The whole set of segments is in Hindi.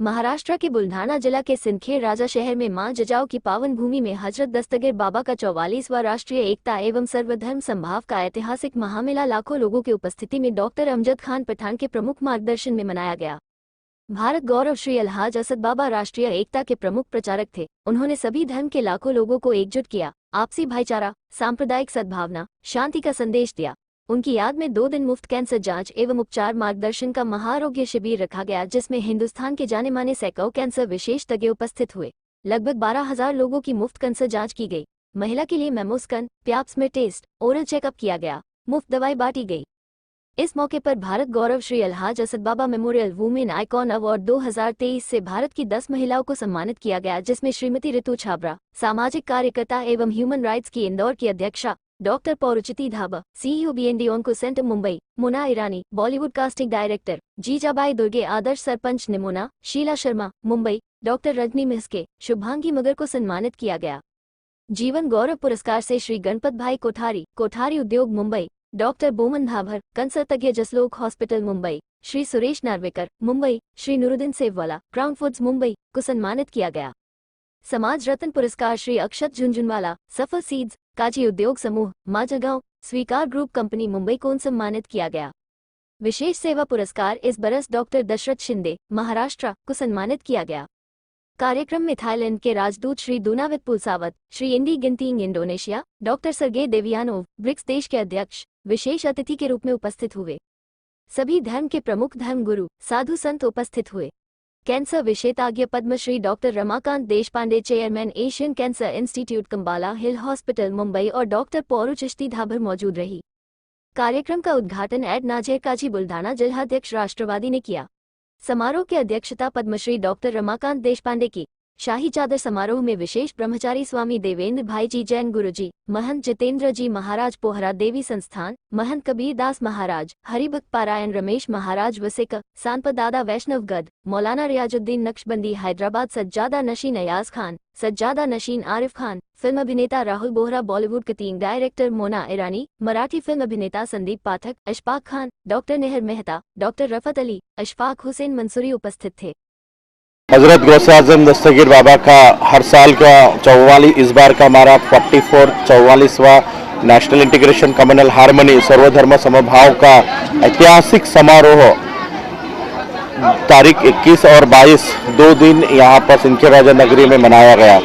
महाराष्ट्र के बुलढाना जिला के सिंदखेड राजा शहर में मां जजाओ की पावन भूमि में हजरत दस्तगीर बाबा का 44वां राष्ट्रीय एकता एवं सर्वधर्म संभाव का ऐतिहासिक महामेला लाखों लोगों की उपस्थिति में डॉक्टर अमजद खान पठान के प्रमुख मार्गदर्शन में मनाया गया। भारत गौरव श्री अलहाज असद बाबा राष्ट्रीय एकता के प्रमुख प्रचारक थे। उन्होंने सभी धर्म के लाखों लोगों को एकजुट किया, आपसी भाईचारा, सांप्रदायिक सद्भावना, शांति का संदेश दिया। उनकी याद में 2 दिन मुफ्त कैंसर जांच एवं उपचार मार्गदर्शन का महाआरोग्य शिविर रखा गया, जिसमें हिंदुस्तान के जाने माने सैकड़ों कैंसर विशेषज्ञ उपस्थित हुए। लगभग 12,000 लोगों की मुफ्त कैंसर जांच की गई। महिला के लिए मेमोस्कन, प्याप्स में टेस्ट, ओरल चेकअप किया गया, मुफ्त दवाई बांटी गई। इस मौके पर भारत गौरव श्री अलहाज असद बाबा मेमोरियल वुमेन आइकॉन अवार्ड 2023 से भारत की 10 महिलाओं को सम्मानित किया गया, जिसमें श्रीमती ऋतु छाबरा, सामाजिक कार्यकर्ता एवं ह्यूमन राइट्स की इंदौर की अध्यक्षा, doctor Pauruchiti Dhaba, CEO BND onco centre Mumbai, Mona Irani, Bollywood casting director, Jijabai Durge, आदर्श सरपंच निमोना, शीला शर्मा, मुंबई, डॉक्टर रजनी मिस्के, शुभांगी मगर को सम्मानित किया गया। जीवन गौरव पुरस्कार से श्री गणपत भाई कोठारी, कोठारी उद्योग मुंबई, डॉक्टर बोमन भाभर, कैंसर तज्ञ Jaslok hospital Mumbai, Shri Suresh Narvekar, Mumbai, Shri Nooruddin Sevwala, Crown Foods Mumbai को सम्मानित किया गया। समाज रत्न पुरस्कार श्री अक्षत झुंझुनवाला, सफल सीड्स, काजी उद्योग समूह, माजगांव, स्वीकार ग्रुप कंपनी मुंबई को सम्मानित किया गया। विशेष सेवा पुरस्कार इस बरस डॉक्टर दशरथ शिंदे, महाराष्ट्र को सम्मानित किया गया। कार्यक्रम में थाईलैंड के राजदूत श्री दुनावित पुलसावत, श्री इंडी गिनतिंग इंडोनेशिया, डॉक्टर सर्गे देवियानोव, ब्रिक्स देश के अध्यक्ष, विशेष अतिथि के रूप में उपस्थित हुए। सभी धर्म के प्रमुख धर्म गुरु, साधु संत उपस्थित हुए। कैंसर विशेषज्ञ Padmashri doctor Ramakant Deshpande, chairman Asian cancer institute Cumballa hill hospital Mumbai और डॉक्टर पौरुचिति धाभर मौजूद रही। कार्यक्रम का उद्घाटन एड नाजेर काजी बुलढाना जिलाध्यक्ष राष्ट्रवादी ने किया। समारोह की अध्यक्षता पद्मश्री डॉक्टर रमाकांत देशपांडे की। शाही चादर समारोह में विशेष ब्रह्मचारी स्वामी देवेंद्र भाई जी जैन गुरुजी, महंत जितेंद्र जी महाराज पोहरा देवी संस्थान, महंत कबीर दास महाराज, हरिभक्त पारायण रमेश महाराज वसिक, सांपत दादा वैष्णव गद, मौलाना रियाजुद्दीन नक्शबंदी हैदराबाद, सज्जादा नशीन अयाज खान, सज्जादा नशीन आरिफ खान, फिल्म अभिनेता राहुल बोहरा, बॉलीवुड कटिंग डायरेक्टर मोना ईरानी, मराठी फिल्म अभिनेता संदीप पाठक, अशफाक खान, डॉक्टर नेहर मेहता, डॉक्टर रफत अली, अशफाक हुसैन मंसूरी उपस्थित थे। हजरत गौसे आजम दस्तगीर बाबा का हर साल का 44 इस बार का हमारा 44वां नेशनल इंटीग्रेशन कम्युनल हार्मनी सर्वधर्म समभाव का ऐतिहासिक समारोह तारीख 21 और 22 2 दिन यहाँ पर सिंदखेड राजा नगरी में मनाया गया।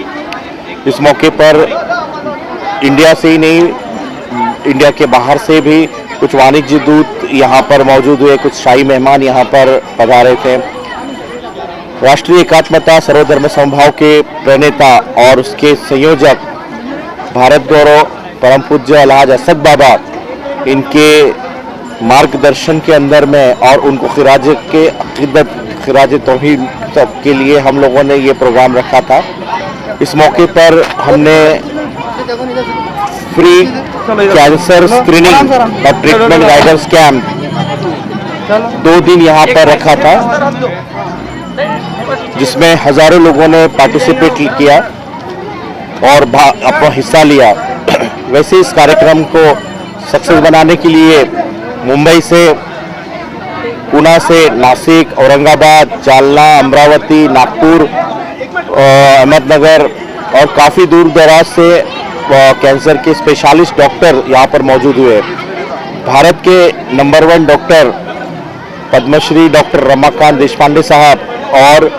इस मौके पर इंडिया से ही नहीं, इंडिया के बाहर से भी कुछ वाणिज्य दूत यहाँ पर मौजूद हुए, कुछ शाही मेहमान यहाँ पर पधारे थे। राष्ट्रीय एकात्मता सर्वधर्म समभाव के प्रणेता और उसके संयोजक भारत गौरव परम पूज्य अलहाज असद बाबा, इनके मार्गदर्शन के अंदर में और उनको खिराज तौहीद के लिए हम लोगों ने ये प्रोग्राम रखा था। इस मौके पर हमने फ्री कैंसर स्क्रीनिंग और ट्रीटमेंट गाइडेंस कैंप 2 दिन यहाँ पर रखा था, जिसमें हजारों लोगों ने पार्टिसिपेट किया और अपना हिस्सा लिया। वैसे इस कार्यक्रम को सक्सेस बनाने के लिए मुंबई से, पुणे से, नासिक, औरंगाबाद, जालना, अमरावती, नागपुर, अहमदनगर और काफ़ी दूर दराज से कैंसर के स्पेशलिस्ट डॉक्टर यहाँ पर मौजूद हुए। भारत के नंबर 1 डॉक्टर पद्मश्री डॉक्टर रमाकांत देशपांडे साहब और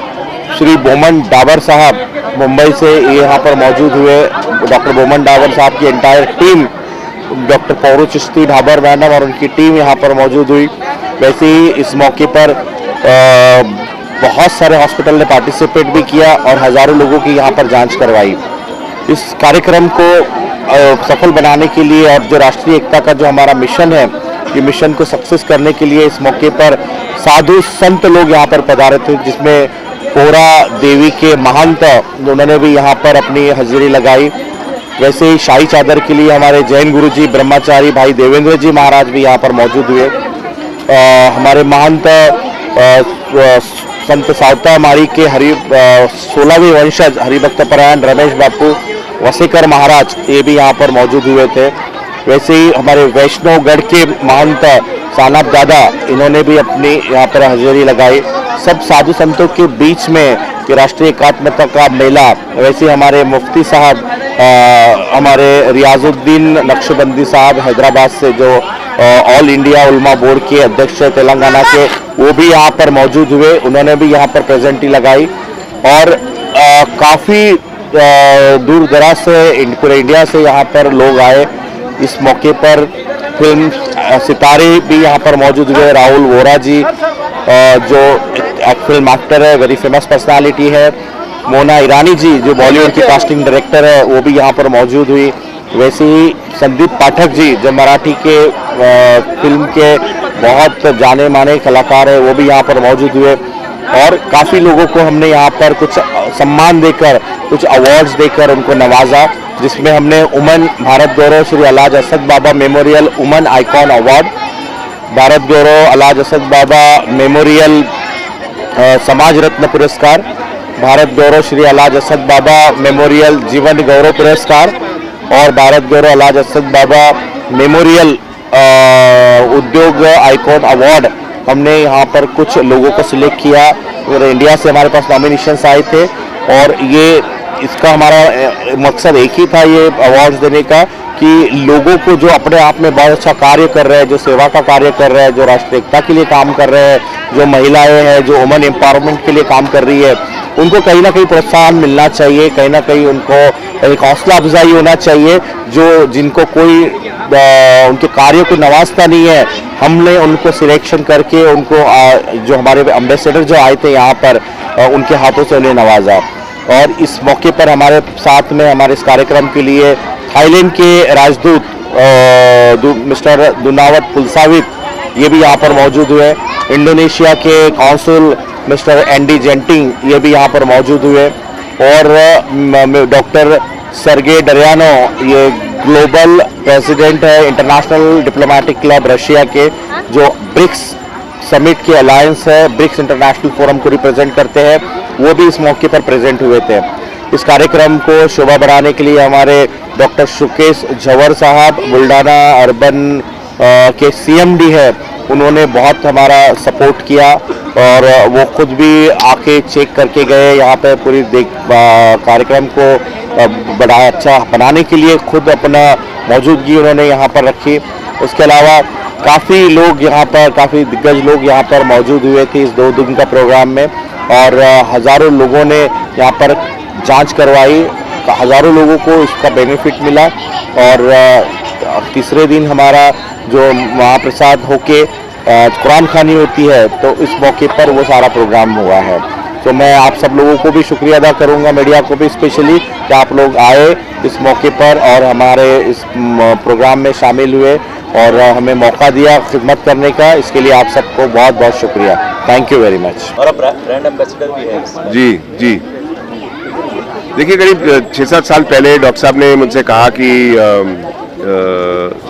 श्री बोमन डाबर साहब मुंबई से यहाँ पर मौजूद हुए। डॉक्टर बोमन डाबर साहब की एंटायर टीम, डॉक्टर पौरुचिति धाबर मैडम और उनकी टीम यहाँ पर मौजूद हुई। वैसे ही इस मौके पर बहुत सारे हॉस्पिटल ने पार्टिसिपेट भी किया और हजारों लोगों की यहाँ पर जांच करवाई। इस कार्यक्रम को सफल बनाने के लिए और जो राष्ट्रीय एकता का जो हमारा मिशन है, ये मिशन को सक्सेस करने के लिए इस मौके पर साधु संत लोग यहाँ पर पधारे थे, जिसमें पोहरा देवी के महंत, उन्होंने भी यहाँ पर अपनी हाजिरी लगाई। वैसे ही शाही चादर के लिए हमारे जैन गुरुजी ब्रह्मचारी भाई देवेंद्र जी महाराज भी यहाँ पर मौजूद हुए। हमारे महंत संत सावता मारी के 16वें वंशज हरिभक्त परायण रमेश बापू वसेकर महाराज, ये भी यहाँ पर मौजूद हुए थे। वैसे ही हमारे वैष्णवगढ़ के महंत सानप दादा, इन्होंने भी अपनी यहाँ पर हाजिरी लगाई। सब साधु संतों के बीच में ये राष्ट्रीय एकात्मता का मेला, वैसे हमारे मुफ्ती साहब, हमारे रियाजुद्दीन नक्शबंदी साहब हैदराबाद से, जो ऑल इंडिया उलमा बोर्ड के अध्यक्ष है तेलंगाना के, वो भी यहाँ पर मौजूद हुए। उन्होंने भी यहाँ पर प्रेजेंटी लगाई और काफ़ी दूर दराज से, पूरे इंडिया से यहाँ पर लोग आए। इस मौके पर फिल्म सितारे भी यहाँ पर मौजूद हुए। राहुल वोरा जी, जो फिल्म एक्टर है, वेरी फेमस पर्सनालिटी है। मोना ईरानी जी, जो बॉलीवुड की कास्टिंग डायरेक्टर है, वो भी यहाँ पर मौजूद हुई। वैसे ही संदीप पाठक जी, जो मराठी के फिल्म के बहुत जाने माने कलाकार है, वो भी यहाँ पर मौजूद हुए। और काफ़ी लोगों को हमने यहाँ पर कुछ सम्मान देकर, कुछ अवार्ड्स देकर उनको नवाजा, जिसमें हमने उमन भारत गौरव श्री अलाज असद बाबा मेमोरियल उमन आइकॉन अवार्ड, भारत गौरव अलाज असद बाबा मेमोरियल समाज रत्न पुरस्कार, भारत गौरव श्री अलाज असद बाबा मेमोरियल जीवन गौरव पुरस्कार और भारत गौरव अलाज असद बाबा मेमोरियल उद्योग आइकॉन अवार्ड हमने यहाँ पर कुछ लोगों को सिलेक्ट किया। और इंडिया से हमारे पास नॉमिनेशंस आए थे और ये इसका हमारा मकसद एक ही था, ये अवार्ड्स देने का, कि लोगों को जो अपने आप में बहुत अच्छा कार्य कर रहे हैं, जो सेवा का कार्य कर रहे हैं, जो राष्ट्रीय एकता के लिए काम कर रहे हैं, जो महिलाएं हैं, जो वुमेन एम्पावरमेंट के लिए काम कर रही है, उनको कहीं ना कहीं प्रोत्साहन मिलना चाहिए, कहीं ना कहीं उनको एक हौसला अफजाई होना चाहिए। जो जिनको कोई उनके कार्य को नवाजता नहीं है, हमने उनको सिलेक्शन करके उनको जो हमारे एम्बेसडर जो आए थे यहाँ पर, उनके हाथों से उन्हें नवाजा। और इस मौके पर हमारे साथ में हमारे इस कार्यक्रम के लिए थाईलैंड के राजदूत मिस्टर दुनावत पुलसावित, ये भी यहाँ पर मौजूद हुए। इंडोनेशिया के कौंसल मिस्टर एंडी जेंटिंग, ये भी यहाँ पर मौजूद हुए। और डॉक्टर सर्गे डरियानो, ये ग्लोबल प्रेसिडेंट है इंटरनेशनल डिप्लोमेटिक क्लब रशिया के, जो ब्रिक्स समिट के अलायंस है, ब्रिक्स इंटरनेशनल फोरम को रिप्रेजेंट करते हैं, वो भी इस मौके पर प्रेजेंट हुए थे। इस कार्यक्रम को शोभा बढ़ाने के लिए हमारे डॉक्टर शुकेश झवर साहब, बुल्डाना अर्बन के सीएमडी है, उन्होंने बहुत हमारा सपोर्ट किया और वो खुद भी आके चेक करके गए यहाँ पे पूरी कार्यक्रम को बड़ा अच्छा बनाने के लिए खुद अपना मौजूदगी उन्होंने यहाँ पर रखी। उसके अलावा काफ़ी लोग यहाँ पर, काफ़ी दिग्गज लोग यहाँ पर मौजूद हुए थे इस 2 दिन का प्रोग्राम में और हज़ारों लोगों ने यहाँ पर जांच करवाई, हज़ारों लोगों को इसका बेनिफिट मिला। और तीसरे दिन हमारा जो महाप्रसाद होके कुरान खानी होती है, तो इस मौके पर वो सारा प्रोग्राम हुआ है। तो मैं आप सब लोगों को भी शुक्रिया अदा करूंगा, मीडिया को भी स्पेशली, कि आप लोग आए इस मौके पर और हमारे इस प्रोग्राम में शामिल हुए और हमें मौका दिया खिदमत करने का। इसके लिए आप सबको बहुत बहुत शुक्रिया। Thank you very much. और अब ब्रांड एम्बेसडर भी है। जी जी, देखिए करीब 6-7 साल पहले डॉक्टर साहब ने मुझसे कहा कि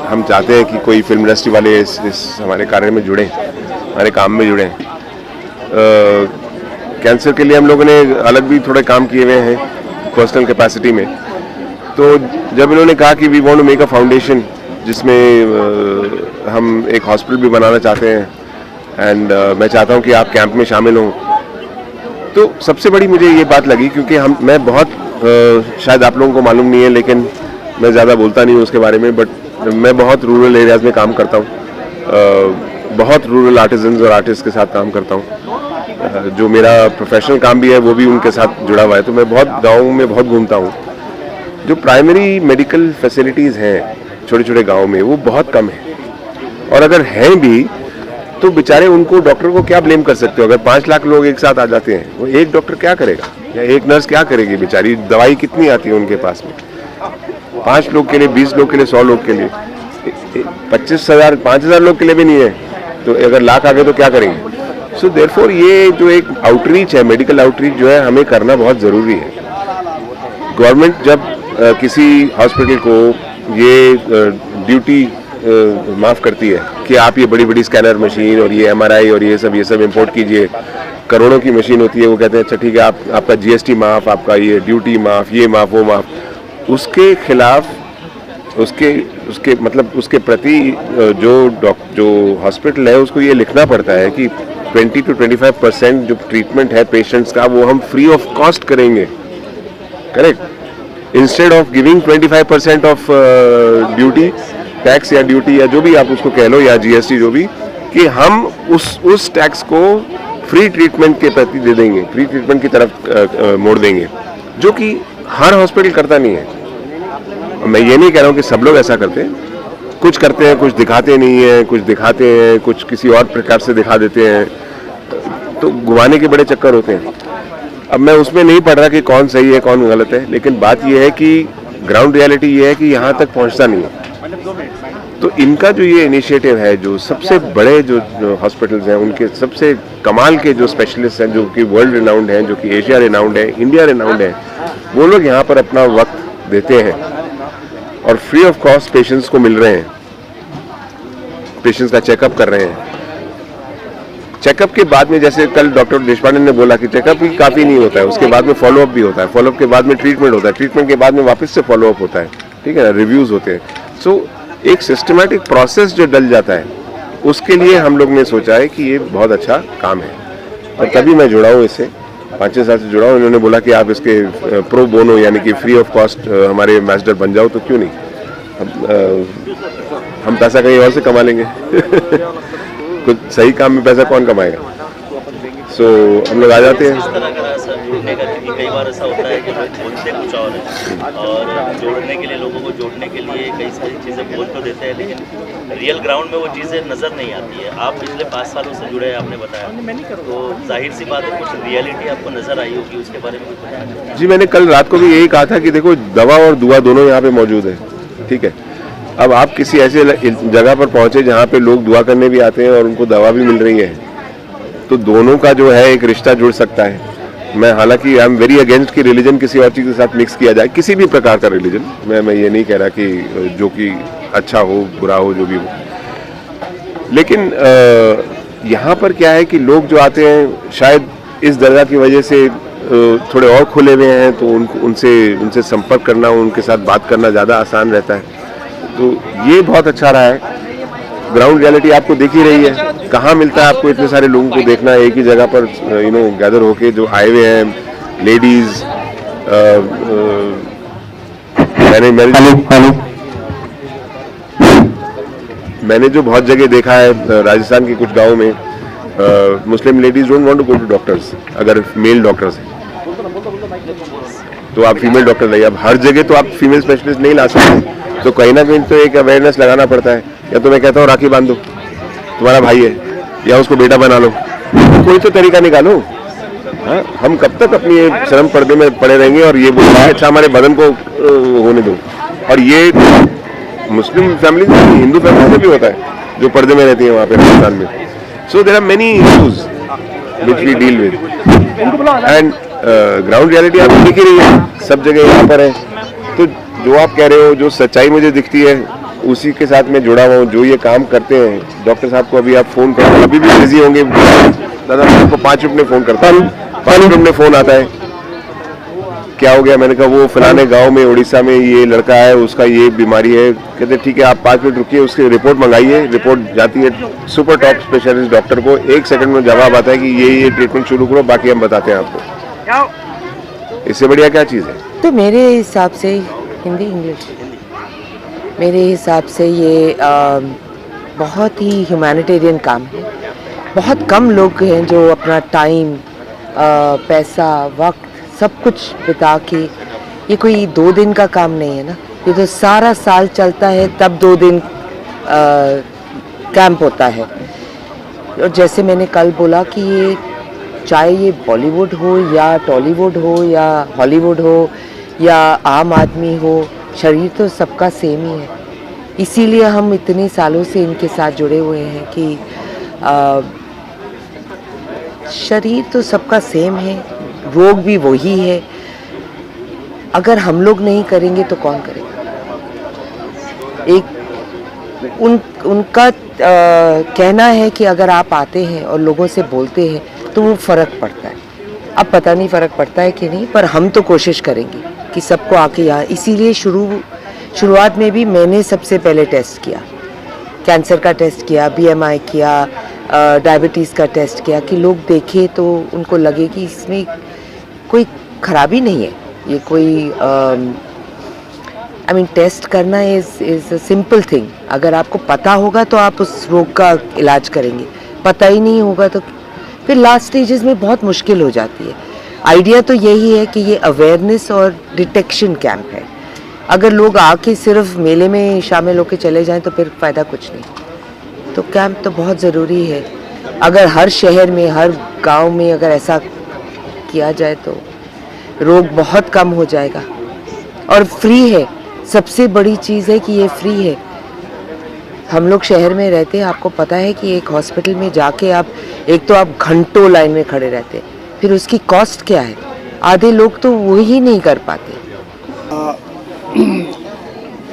हम चाहते हैं कि कोई फिल्म इंडस्ट्री वाले इस हमारे कार्य में जुड़ें, हमारे काम में जुड़ें। कैंसर के लिए हम लोगों ने अलग भी थोड़े काम किए हुए हैं पर्सनल कैपेसिटी में। तो जब इन्होंने कहा कि we want to make a foundation जिसमें हम एक हॉस्पिटल भी बनाना चाहते हैं एंड मैं चाहता हूं कि आप कैंप में शामिल हों, तो सबसे बड़ी मुझे ये बात लगी, क्योंकि मैं बहुत शायद आप लोगों को मालूम नहीं है, लेकिन मैं ज़्यादा बोलता नहीं हूँ उसके बारे में, बट मैं बहुत रूरल एरियाज़ में काम करता हूँ, बहुत रूरल आर्टिजन्स और आर्टिस्ट के साथ काम करता हूँ। जो मेरा प्रोफेशनल काम भी है वो भी उनके साथ जुड़ा हुआ है। तो मैं बहुत गाँव में बहुत घूमता हूँ। जो प्राइमरी मेडिकल फैसिलिटीज़ हैं छोटे छोटे गाँव में, वो बहुत कम है, और अगर हैं भी तो बेचारे उनको डॉक्टर को क्या ब्लेम कर सकते हो। अगर 5 लाख लोग एक साथ आ जाते हैं, वो एक डॉक्टर क्या करेगा या एक नर्स क्या करेगी बेचारी, दवाई कितनी आती है उनके पास में। 5 लोग के लिए, 20 लोग के लिए, 100 लोग के लिए, 25,000 5,000 लोग के लिए भी नहीं है, तो अगर लाख आ गए तो क्या करेंगे। सो देयरफॉर ये जो एक आउटरीच है, मेडिकल आउटरीच जो है, हमें करना बहुत ज़रूरी है। गवर्नमेंट जब किसी हॉस्पिटल को ये ड्यूटी माफ़ करती है कि आप ये बड़ी बड़ी स्कैनर मशीन और ये MRI और ये सब इंपोर्ट कीजिए, करोड़ों की मशीन होती है, वो कहते हैं अच्छा ठीक है, आपका GST माफ़, आपका ये ड्यूटी माफ़, ये माफ़, वो माफ़, उसके खिलाफ उसके उसके मतलब उसके प्रति जो हॉस्पिटल है उसको ये लिखना पड़ता है कि 20 to 25% जो ट्रीटमेंट है पेशेंट्स का वो हम फ्री ऑफ कॉस्ट करेंगे, correct, instead of giving 25% of duty tax या ड्यूटी या जो भी आप उसको कह लो या जीएसटी जो भी, कि हम उस टैक्स को फ्री ट्रीटमेंट के प्रति दे देंगे, फ्री ट्रीटमेंट की तरफ मोड़ देंगे, जो कि हर हॉस्पिटल करता नहीं है। मैं ये नहीं कह रहा हूँ कि सब लोग ऐसा करते हैं, कुछ करते हैं, कुछ दिखाते नहीं हैं, कुछ दिखाते हैं, कुछ किसी और प्रकार से दिखा देते हैं, तो घुमाने के बड़े चक्कर होते हैं। अब मैं उसमें नहीं पढ़ रहा कि कौन सही है कौन गलत है, लेकिन बात यह है कि ग्राउंड रियलिटी ये है कि यहाँ तक पहुँचता नहीं है। तो इनका जो ये इनिशिएटिव है, जो सबसे बड़े जो हॉस्पिटल्स हैं उनके सबसे कमाल के जो स्पेशलिस्ट हैं, जो कि वर्ल्ड रिनाउंड हैं, जो कि एशिया रिनाउंड है, इंडिया रिनाउंड है, वो लोग यहाँ पर अपना वक्त देते हैं और फ्री ऑफ कॉस्ट पेशेंट्स को मिल रहे हैं, पेशेंट्स का चेकअप कर रहे हैं। चेकअप के बाद में, जैसे कल डॉक्टर देशपांडे ने बोला कि चेकअप ही काफ़ी नहीं होता है, उसके बाद में फॉलोअप भी होता है, फॉलोअप के बाद में ट्रीटमेंट होता है, ट्रीटमेंट के बाद में वापस से फॉलोअप होता है, ठीक है ना, रिव्यूज़ होते हैं। सो एक सिस्टमेटिक प्रोसेस जो डल जाता है, उसके लिए हम लोग ने सोचा है कि ये बहुत अच्छा काम है और तभी मैं जुड़ा हूँ इससे, 5-6 साल से जुड़ा हूँ। इन्होंने बोला कि आप इसके प्रो बोनो यानी कि फ्री ऑफ कॉस्ट हमारे एम्बेसडर बन जाओ, तो क्यों नहीं, हम पैसा कहीं और से कमा लेंगे कुछ सही काम में पैसा कौन कमाएगा, सो हम लोग आ जाते हैं। इस तरह का असर जोड़ने का, क्योंकि कई बार ऐसा होता है कि लोग बोलते कुछ और है और जोड़ने के लिए, लोगों को जोड़ने के लिए कई सारी चीज़ें बोल तो देते हैं, लेकिन रियल ग्राउंड में वो चीज़ें नज़र नहीं आती है। आप पिछले 5 सालों से जुड़े हैं, आपने बताया, तो जाहिर सी बात है कुछ रियलिटी आपको नज़र आई होगी, उसके बारे में कुछ बताया। जी, मैंने कल रात को भी यही कहा था कि देखो, दवा और दुआ दोनों यहाँ पे मौजूद है, ठीक है। अब आप किसी ऐसे जगह पर पहुँचे जहाँ पे लोग दुआ करने भी आते हैं और उनको दवा भी मिल रही है, तो दोनों का जो है एक रिश्ता जुड़ सकता है। मैं हालांकि आई एम वेरी अगेंस्ट कि रिलीजन किसी और चीज़ के साथ मिक्स किया जाए, किसी भी प्रकार का रिलीजन, मैं ये नहीं कह रहा कि जो कि अच्छा हो बुरा हो जो भी हो, लेकिन यहाँ पर क्या है कि लोग जो आते हैं शायद इस दरगाह की वजह से थोड़े और खुले हुए हैं, तो उनसे संपर्क करना, उनके साथ बात करना ज़्यादा आसान रहता है, तो ये बहुत अच्छा रहा है। ग्राउंड रियलिटी आपको दिख ही रही है, कहाँ मिलता है आपको इतने सारे लोगों को देखना एक ही जगह पर गैदर होके, जो आए हुए हैं लेडीज। मैंने जो बहुत जगह देखा है राजस्थान के कुछ गाँव में, Muslim ladies don't want to go to doctors, अगर मेल डॉक्टर्स हैं तो आप फीमेल डॉक्टर लाइए। अब हर जगह तो आप फीमेल स्पेशलिस्ट नहीं ला सकते, तो कहीं ना कहीं तो एक अवेयरनेस लगाना पड़ता है। या तो मैं कहता हूँ राखी बांध दो, तुम्हारा भाई है, या उसको बेटा बना लो, कोई तो तरीका निकालो। हाँ, हम कब तक अपनी शर्म पर्दे में पड़े रहेंगे और ये बोलना है अच्छा हमारे बदन को होने दो। और ये मुस्लिम फैमिली से, हिंदू फैमिली से भी होता है जो पर्दे में रहती है वहाँ पे राजस्थान में। So there are many issues which we deal with, and ground reality आपको दिख ही रही है, सब जगह यहाँ पर है। तो जो आप कह रहे हो, जो सच्चाई मुझे दिखती है, उसी के साथ मैं जुड़ा हुआ हूँ। जो ये काम करते हैं डॉक्टर साहब को, अभी आप फोन करो, अभी भी बिजी होंगे दादा, मैं आपको 5 मिनट में फोन करता हूँ, 5 मिनट में फोन आता है, क्या हो गया, मैंने कहा वो फलाने गांव में उड़ीसा में ये लड़का है, उसका ये बीमारी है, कहते ठीक है आप 5 मिनट रुकिए, उसकी रिपोर्ट मंगाइए, रिपोर्ट जाती है सुपर टॉप स्पेशलिस्ट डॉक्टर को, 1 सेकंड में जवाब आता है कि ये ट्रीटमेंट शुरू करो, बाकी हम बताते हैं आपको। इससे बढ़िया क्या चीज़ है? तो मेरे हिसाब से हिंदी इंग्लिश, मेरे हिसाब से ये बहुत ही ह्यूमैनिटेरियन काम है। बहुत कम लोग हैं जो अपना टाइम, पैसा, वक्त सब कुछ बिता के, ये कोई 2 दिन का काम नहीं है ना, ये तो सारा साल चलता है, तब 2 दिन कैंप होता है। और जैसे मैंने कल बोला कि ये चाहे ये बॉलीवुड हो या टॉलीवुड हो या हॉलीवुड हो या आम आदमी हो, शरीर तो सबका सेम ही है। इसीलिए हम इतने सालों से इनके साथ जुड़े हुए हैं कि शरीर तो सबका सेम है, रोग भी वही है। अगर हम लोग नहीं करेंगे तो कौन करेगा? एक उनका कहना है कि अगर आप आते हैं और लोगों से बोलते हैं तो वो फ़र्क पड़ता है। अब पता नहीं फ़र्क पड़ता है कि नहीं, पर हम तो कोशिश करेंगे कि सबको आके यहाँ, इसीलिए शुरुआत में भी मैंने सबसे पहले टेस्ट किया, कैंसर का टेस्ट किया, BMI किया, डायबिटीज़ का टेस्ट किया कि लोग देखें तो उनको लगे कि इसमें कोई खराबी नहीं है। ये कोई टेस्ट करना इज़ अ सिंपल थिंग। अगर आपको पता होगा तो आप उस रोग का इलाज करेंगे, पता ही नहीं होगा तो फिर लास्ट स्टेजेस में बहुत मुश्किल हो जाती है। आइडिया तो यही है कि ये अवेयरनेस और डिटेक्शन कैंप है। अगर लोग आके सिर्फ मेले में शामिल होकर चले जाएं तो फिर फ़ायदा कुछ नहीं। तो कैंप तो बहुत ज़रूरी है। अगर हर शहर में, हर गांव में अगर ऐसा किया जाए तो रोग बहुत कम हो जाएगा। और फ्री है, सबसे बड़ी चीज़ है कि ये फ्री है। हम लोग शहर में रहते हैं, आपको पता है कि एक हॉस्पिटल में जाके आप एक तो आप घंटों लाइन में खड़े रहते, फिर उसकी कॉस्ट क्या है, आधे लोग तो वो ही नहीं कर पाते।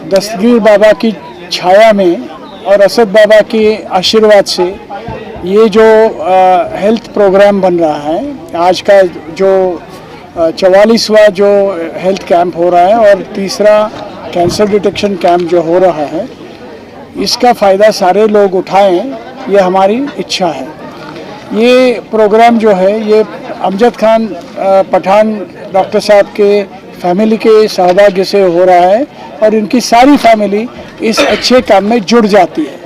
दस्तगीर बाबा की छाया में और असद बाबा के आशीर्वाद से ये जो हेल्थ प्रोग्राम बन रहा है, आज का जो 44वां जो हेल्थ कैंप हो रहा है और तीसरा कैंसर डिटेक्शन कैंप जो हो रहा है, इसका फ़ायदा सारे लोग उठाएं, ये हमारी इच्छा है। ये प्रोग्राम जो है ये अमजद खान पठान डॉक्टर साहब के फैमिली के सहभाग्य से हो रहा है और इनकी सारी फैमिली इस अच्छे काम में जुड़ जाती है।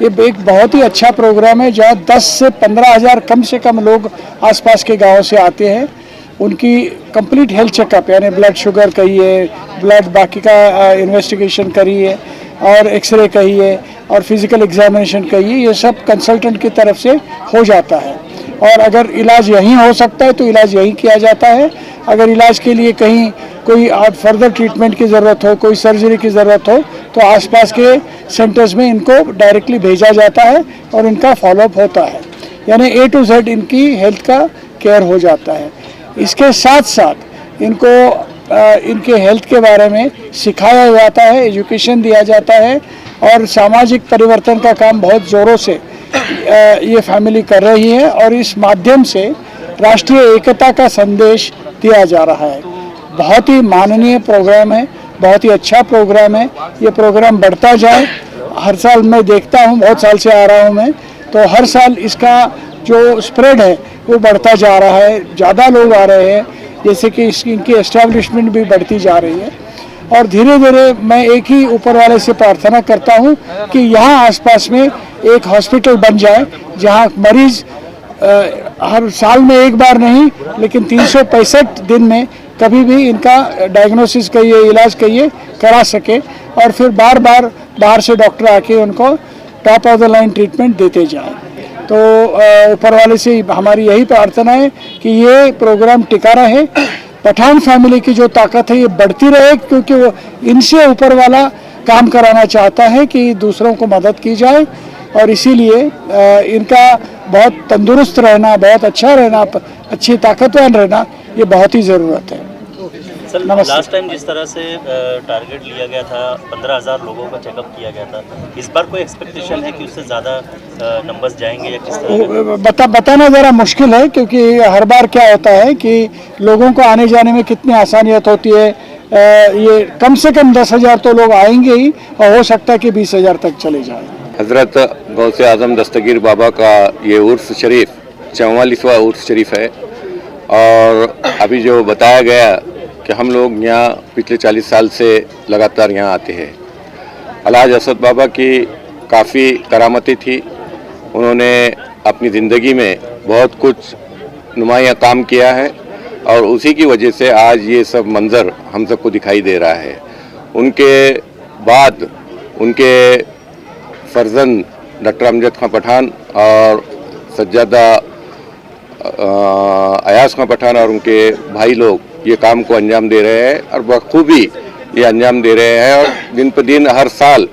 ये एक बहुत ही अच्छा प्रोग्राम है जहाँ 10 से 15 हज़ार कम से कम लोग आसपास के गाँव से आते हैं। उनकी कंप्लीट हेल्थ चेकअप यानी ब्लड शुगर कहिए, ब्लड बाकी का इन्वेस्टिगेशन करिए और एक्सरे कहिए और फिज़िकल एग्जामिनेशन कहिए, ये सब कंसल्टेंट की तरफ से हो जाता है। और अगर इलाज यहीं हो सकता है तो इलाज यहीं किया जाता है। अगर इलाज के लिए कहीं कोई फर्दर ट्रीटमेंट की ज़रूरत हो, कोई सर्जरी की ज़रूरत हो तो आसपास के सेंटर्स में इनको डायरेक्टली भेजा जाता है और इनका फॉलोअप होता है। यानी A to Z इनकी हेल्थ का केयर हो जाता है। इसके साथ साथ इनको इनके हेल्थ के बारे में सिखाया जाता है, एजुकेशन दिया जाता है और सामाजिक परिवर्तन का काम बहुत ज़ोरों से ये फैमिली कर रही है और इस माध्यम से राष्ट्रीय एकता का संदेश दिया जा रहा है। बहुत ही माननीय प्रोग्राम है, बहुत ही अच्छा प्रोग्राम है। ये प्रोग्राम बढ़ता जाए। हर साल मैं देखता हूँ, बहुत साल से आ रहा हूँ मैं, तो हर साल इसका जो स्प्रेड है वो बढ़ता जा रहा है, ज़्यादा लोग आ रहे हैं, जैसे कि इनकी एस्टेब्लिशमेंट भी बढ़ती जा रही है। और धीरे धीरे मैं एक ही ऊपर वाले से प्रार्थना करता हूँ कि यहाँ आसपास में एक हॉस्पिटल बन जाए जहाँ मरीज़ हर साल में एक बार नहीं लेकिन 365 दिन में कभी भी इनका डायग्नोसिस कहिए, इलाज कहिए करा सके और फिर बार बार बाहर से डॉक्टर आके उनको top of the line treatment देते जाएं। तो ऊपर वाले से हमारी यही प्रार्थना है कि ये प्रोग्राम टिका रहे, पठान फैमिली की जो ताकत है ये बढ़ती रहे, क्योंकि वो इनसे ऊपर वाला काम कराना चाहता है कि दूसरों को मदद की जाए और इसीलिए इनका बहुत तंदुरुस्त रहना, बहुत अच्छा रहना, अच्छी ताकतवान रहना ये बहुत ही ज़रूरत है। सर, लास्ट टाइम जिस तरह से टारगेट लिया गया था 15,000 लोगों का चेकअप किया गया था, इस बार कोई एक्सपेक्टेशन है कि उससे ज़्यादा नंबर्स जाएंगे या किस तरह? बताना ज़रा मुश्किल है, क्योंकि हर बार क्या होता है कि लोगों को आने जाने में कितनी आसानियत होती है। ये कम से कम 10,000 तो लोग आएंगे ही और हो सकता है कि 20,000 तक चले जाए। हज़रत गौसे आज़म दस्तगीर बाबा का ये उर्स शरीफ 44वां उर्स शरीफ है और अभी जो बताया गया कि हम लोग यहाँ पिछले 40 साल से लगातार यहाँ आते हैं। अलहाज असद बाबा की काफ़ी करामती थी, उन्होंने अपनी ज़िंदगी में बहुत कुछ नुमाया काम किया है और उसी की वजह से आज ये सब मंज़र हम सबको दिखाई दे रहा है। उनके बाद उनके फर्जंद डॉक्टर अमजद खान पठान और सज्जादा अयाज खान पठान और उनके भाई लोग ये काम को अंजाम दे रहे हैं और बखूबी ये अंजाम दे रहे हैं और दिन पर दिन हर साल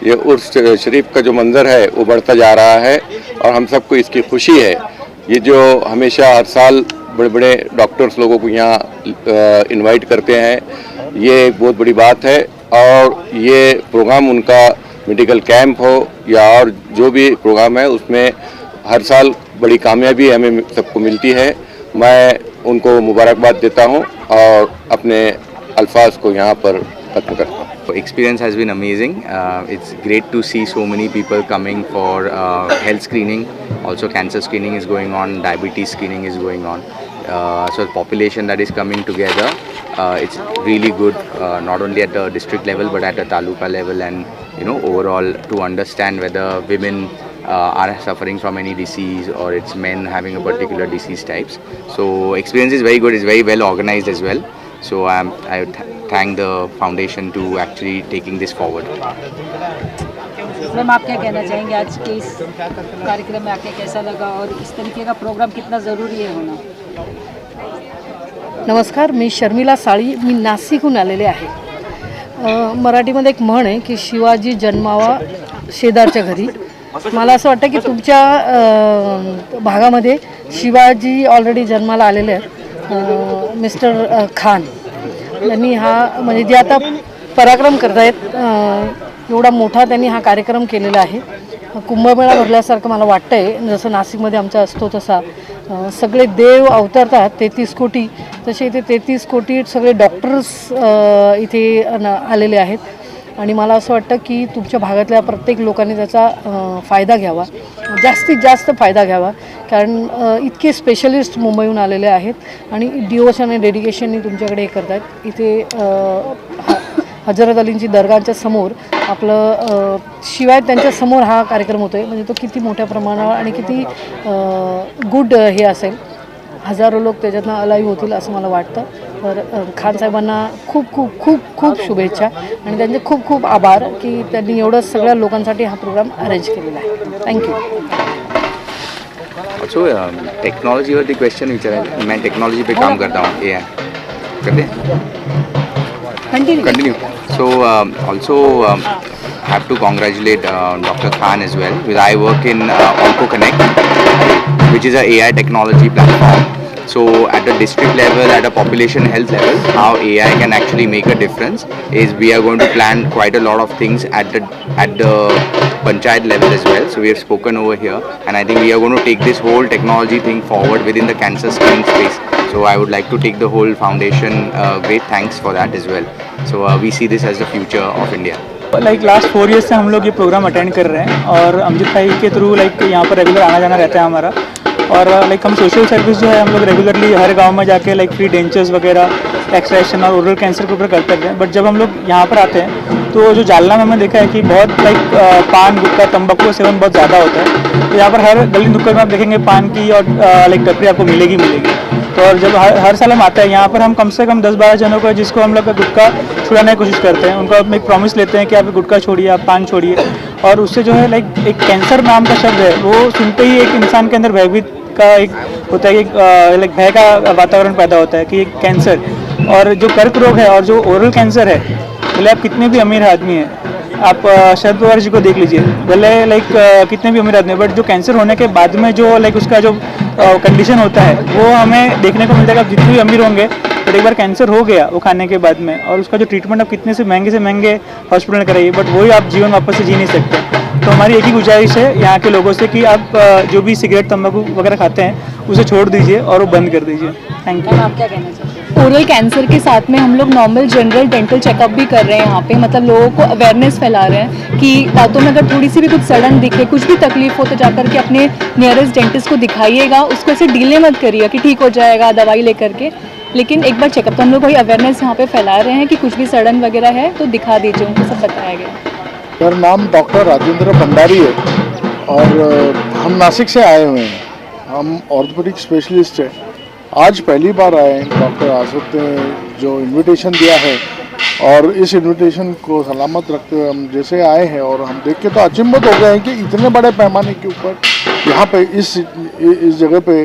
ये उर्स शरीफ का जो मंज़र है वो बढ़ता जा रहा है और हम सबको इसकी खुशी है। ये जो हमेशा हर साल बड़े बड़े डॉक्टर्स लोगों को यहाँ इनवाइट करते हैं, ये एक बहुत बड़ी बात है और ये प्रोग्राम उनका मेडिकल कैंप हो या और जो भी प्रोग्राम है उसमें हर साल बड़ी कामयाबी हमें सबको मिलती है। मैं उनको मुबारकबाद देता हूँ और अपने अल्फाज को यहाँ पर खत्म करता हूँ। Experience has been amazing. It's great to see so many people coming for health screening. Also, cancer screening is going on, diabetes screening is going on. So, population that is coming together, it's really good. Not only at the district level, but at the taluka level, and overall to understand whether women are suffering from any disease or it's men having a particular disease types. So, experience is very good. It's very well organized as well. So I thank the foundation to actually taking this forward. Ma'am, आप क्या कहना चाहेंगे आज के इस कार्यक्रम में आके कैसा लगा और इस तरीके का प्रोग्राम कितना ज़रूरी है होना? नमस्कार, मी शर्मिला साळी, मी नाशिकहून आलेले आहे. मराठीमध्ये एक म्हण आहे की शिवाजी जन्मावा शेजारच्या घरी. मला असं वाटतं की तुमच्या भागामध्ये शिवाजी ऑलरेडी जन्माला आलेले आहेत. मिस्टर खान यांनी हा म्हणजे जे आता पराक्रम करत आहेत एवढा मोठा त्यांनी हा कार्यक्रम केलेला आहे. कुंभमेळा भरल्यासारखं मला वाटतं आहे. जसं नाशिकमध्ये आमचा असतो तसा सगळे देव अवतरतात 33 कोटी, तसे इथे 33 कोटी सगळे डॉक्टर्स इथे आलेले आहेत. आणि मला असं वाटतं की तुमच्या भागातल्या प्रत्येक लोकांनी त्याचा फायदा घ्यावा, जास्तीत जास्त फायदा घ्यावा. कारण इतके स्पेशलिस्ट मुंबईहून आलेले आहेत आणि डिवोशन आणि डेडिकेशननी तुमच्याकडे हे करत आहेत. इथे हजरत अलींची दर्गाच्या समोर आपलं शिवाय त्यांच्या समोर हा कार्यक्रम होतो आहे. म्हणजे तो किती मोठ्या प्रमाणावर आणि किती गुड हे असेल. हजारो लोक त्याच्यातनं अलाईव्ह होतील असं मला वाटतं. तर खान साहेबांना खूप खूप खूप खूप शुभेच्छा आणि त्यांचे खूप खूप आभार की त्यांनी एवढं सगळ्या लोकांसाठी हा प्रोग्राम अरेंज केलेला आहे. थँक्यू. Also टेक्नॉलॉजीवरती क्वेश्चन विचारायचं. मैं टेक्नॉलॉजी पे काम करता हूँ. AI करते continue. So also have to congratulate Dr. Khan as well, because I work in OncoConnect, which is a AI technology platform. So at the district level, at a population health level, how AI can actually make a difference is we are going to plan quite a lot of things at the panchayat level as well. So we have spoken over here, and I think we are going to take this whole technology thing forward within the cancer screening space. So I would like to take the whole foundation great thanks for that as well. So we see this as the future of India. Like last 4 years से हम लोग ये प्रोग्राम अटेंड कर रहे हैं और अमजद भाई के थ्रू लाइक यहाँ पर रेगुलर आना जाना रहता है हमारा. और लाइक हम सोशल सर्विस जो है हम लोग रेगुलरली हर गांव में जाके लाइक फ्री डेंचर्स वगैरह एक्सट्रैक्शन और ओरल कैंसर के ऊपर करते हैं. बट जब हम लोग यहाँ पर आते हैं तो जो जालना में हमने देखा है कि बहुत लाइक पान गुटखा तंबाकू का सेवन बहुत ज़्यादा होता है. तो यहाँ पर हर गली नुक्कड़ में आप देखेंगे पान की और लाइक टपरी आपको मिलेगी. तो और जब हर साल हम आते हैं यहाँ पर हम कम से कम 10-12 जनों को जिसको हम लोग का गुटखा छुड़ाने की कोशिश करते हैं, उनको हम एक प्रॉमिस लेते हैं कि आप गुटखा छोड़िए, आप पान छोड़िए. और उससे जो है लाइक एक कैंसर नाम का शब्द है वो सुनते ही एक इंसान के अंदर भयभीत का एक होता है कि लाइक भय का वातावरण पैदा होता है कि एक कैंसर. और जो कर्क रोग है और जो ओरल कैंसर है, भले आप कितने भी अमीर आदमी हैं, आप शरद पवार जी को देख लीजिए, भले लाइक कितने भी अमीर आदमी, बट जो कैंसर होने के बाद में जो लाइक उसका जो कंडीशन होता है वो हमें देखने को मिलता है. आप जितने भी अमीर होंगे बट एक बार कैंसर हो गया वो खाने के बाद में, और उसका जो ट्रीटमेंट आप कितने से महंगे हॉस्पिटल में कराइए, बट वही आप जीवन वापस से जी नहीं सकते. तो हमारी एक ही गुजारिश है यहाँ के लोगों से कि आप जो भी सिगरेट तंबाकू वगैरह खाते हैं उसे छोड़ दीजिए और वो बंद कर दीजिए. Thank you. आप क्या कहना चाहते हैं? ओरल कैंसर के साथ में हम लोग नॉर्मल जनरल डेंटल चेकअप भी कर रहे हैं यहाँ पे. मतलब लोगों को अवेयरनेस फैला रहे हैं कि दांतों में अगर थोड़ी सी भी कुछ सड़न दिखे, कुछ भी तकलीफ हो तो जाकर के अपने नियरेस्ट डेंटिस्ट को दिखाइएगा. उसको ऐसे डिले मत करिएगा कि ठीक हो जाएगा दवाई लेकर के, लेकिन एक बार चेकअप. तो हम लोग वही अवेयरनेस यहाँ पे फैला रहे हैं कि कुछ भी सड़न वगैरह है तो दिखा दीजिए, उनको सब बताया गया. मेरा नाम डॉक्टर राजेंद्र भंडारी है और हम नासिक से आए हुए हैं. हम ऑर्थोपेडिक स्पेशलिस्ट हैं. आज पहली बार आए हैं. डॉक्टर आसिफ ने जो इनविटेशन दिया है और इस इनविटेशन को सलामत रखते हुए हम जैसे आए हैं और हम देख के तो अचंभित हो गए हैं कि इतने बड़े पैमाने के ऊपर यहाँ पे इस जगह पे,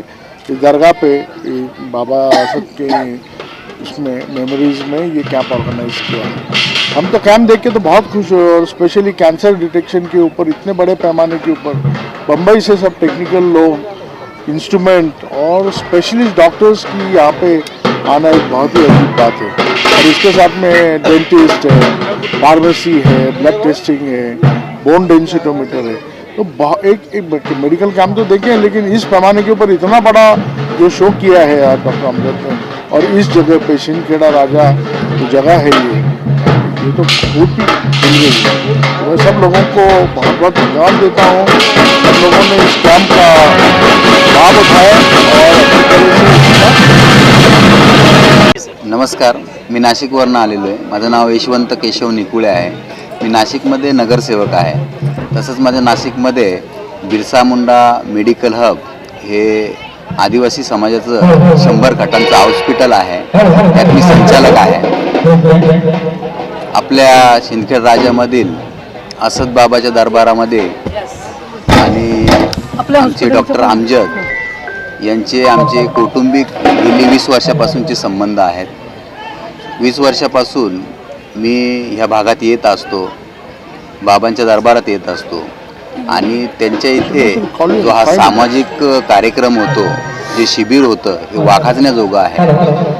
इस दरगाह पे बाबा आसिफ के उसमें मेमोरीज में ये कैंप ऑर्गेनाइज किया है. हम तो कैंप देख के तो बहुत खुश हुए और स्पेशली कैंसर डिटेक्शन के ऊपर इतने बड़े पैमाने के ऊपर बम्बई से सब टेक्निकल लोग, इंस्ट्रूमेंट और स्पेशलिस्ट डॉक्टर्स की यहाँ पे आना एक बहुत ही अजीब बात है. और इसके साथ में डेंटिस्ट है, फार्मेसी है, ब्लड टेस्टिंग है, बोन डेंसिटोमीटर है. तो एक मेडिकल कैंप तो देखे हैं, लेकिन इस पैमाने के ऊपर इतना बड़ा जो शो किया है डॉक्टर अमजद ने, और इस जगह पे सिंदखेड़ा राजा जो जगह है ये तो खूब ही खिल गई है। तो मैं सब लोगों को बहुत बहुत धन्यवाद देता हूँ। सब लोगों ने इस कैंप का लाभ उठाया और अच्छी तरह से नमस्कार, मी नाशिकवरनं आलेलो आहे. माझं नाव यशवंत केशव निकुळे आहे. मी नाशिकमध्ये नगरसेवक आहे. तसंच माझ्या नाशिकमध्ये बिरसा मुंडा मेडिकल हब हे आदिवासी समाजाचं 100 खाटांचं हॉस्पिटल आहे. त्यात मी संचालक आहे. आपल्या सिंदखेड राजामधील असद बाबाच्या दरबारामध्ये आणि आमचे डॉक्टर अमजद यांचे आमचे कौटुंबिक गेली 20 वर्षापासूनचे संबंध आहेत. 20 वर्षापासून मी ह्या भागात येत असतो, बाबांच्या दरबारात येत असतो आणि त्यांच्या इथे जो हा सामाजिक कार्यक्रम होतो, जे शिबिर होतं, हे वाखाणण्याजोगं आहे.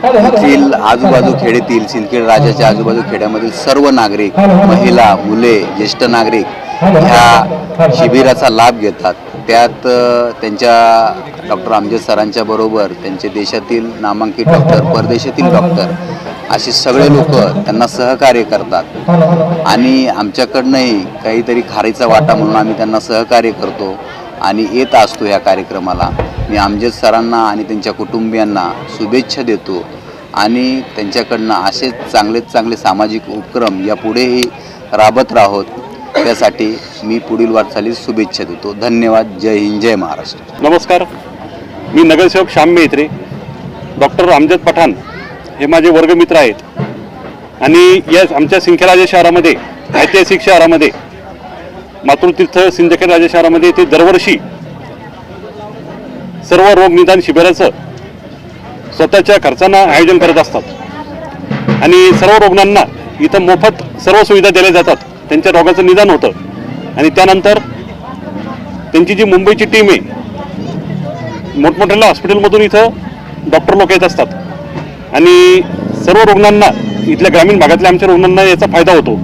येथील आजूबाजू खेड्यातील सिंदखेड राजाच्या आजूबाजू खेड्यामधील सर्व नागरिक, महिला, मुले, ज्येष्ठ नागरिक ह्या शिबिराचा लाभ घेतात. त्यात त्यांच्या डॉक्टर अमजद सरांच्या बरोबर त्यांचे देशातील नामांकित डॉक्टर, परदेशातील डॉक्टर असे सगळे लोक त्यांना सहकार्य करतात आणि आमच्याकडनंही काहीतरी खारीचा वाटा म्हणून आम्ही त्यांना सहकार्य करतो आणि येत असतो ह्या कार्यक्रमाला. मी अमजद सरांना आणि त्यांच्या कुटुंबियांना शुभेच्छा देतो आणि त्यांच्याकडनं असेच चांगले सामाजिक उपक्रम यापुढेही राबत राहोत, त्यासाठी मी पुढील वाटचालीस शुभेच्छा देतो. धन्यवाद. जय हिंद, जय महाराष्ट्र. नमस्कार, मी नगरसेवक श्याम मेहत्रे. डॉक्टर अमजद पठाण हे माझे वर्गमित्र आहेत आणि या आमच्या सिंदखेड शहरामध्ये, ऐतिहासिक शहरामध्ये, मातृतीर्थ सिंदखेड राजा शहरामध्ये ते दरवर्षी सर्व रोग निदान शिबिराचं स्वतःच्या खर्चानं आयोजन करत असतात आणि सर्व रुग्णांना इथं मोफत सर्व सुविधा दिल्या जातात. त्यांच्या रोगाचं निदान होतं आणि त्यानंतर त्यांची जी मुंबईची टीम आहे, मोठमोठ्या हॉस्पिटलमधून इथं डॉक्टर लोक येत असतात आणि सर्व रुग्णांना, इथल्या ग्रामीण भागातल्या आमच्या रुग्णांना याचा फायदा होतो.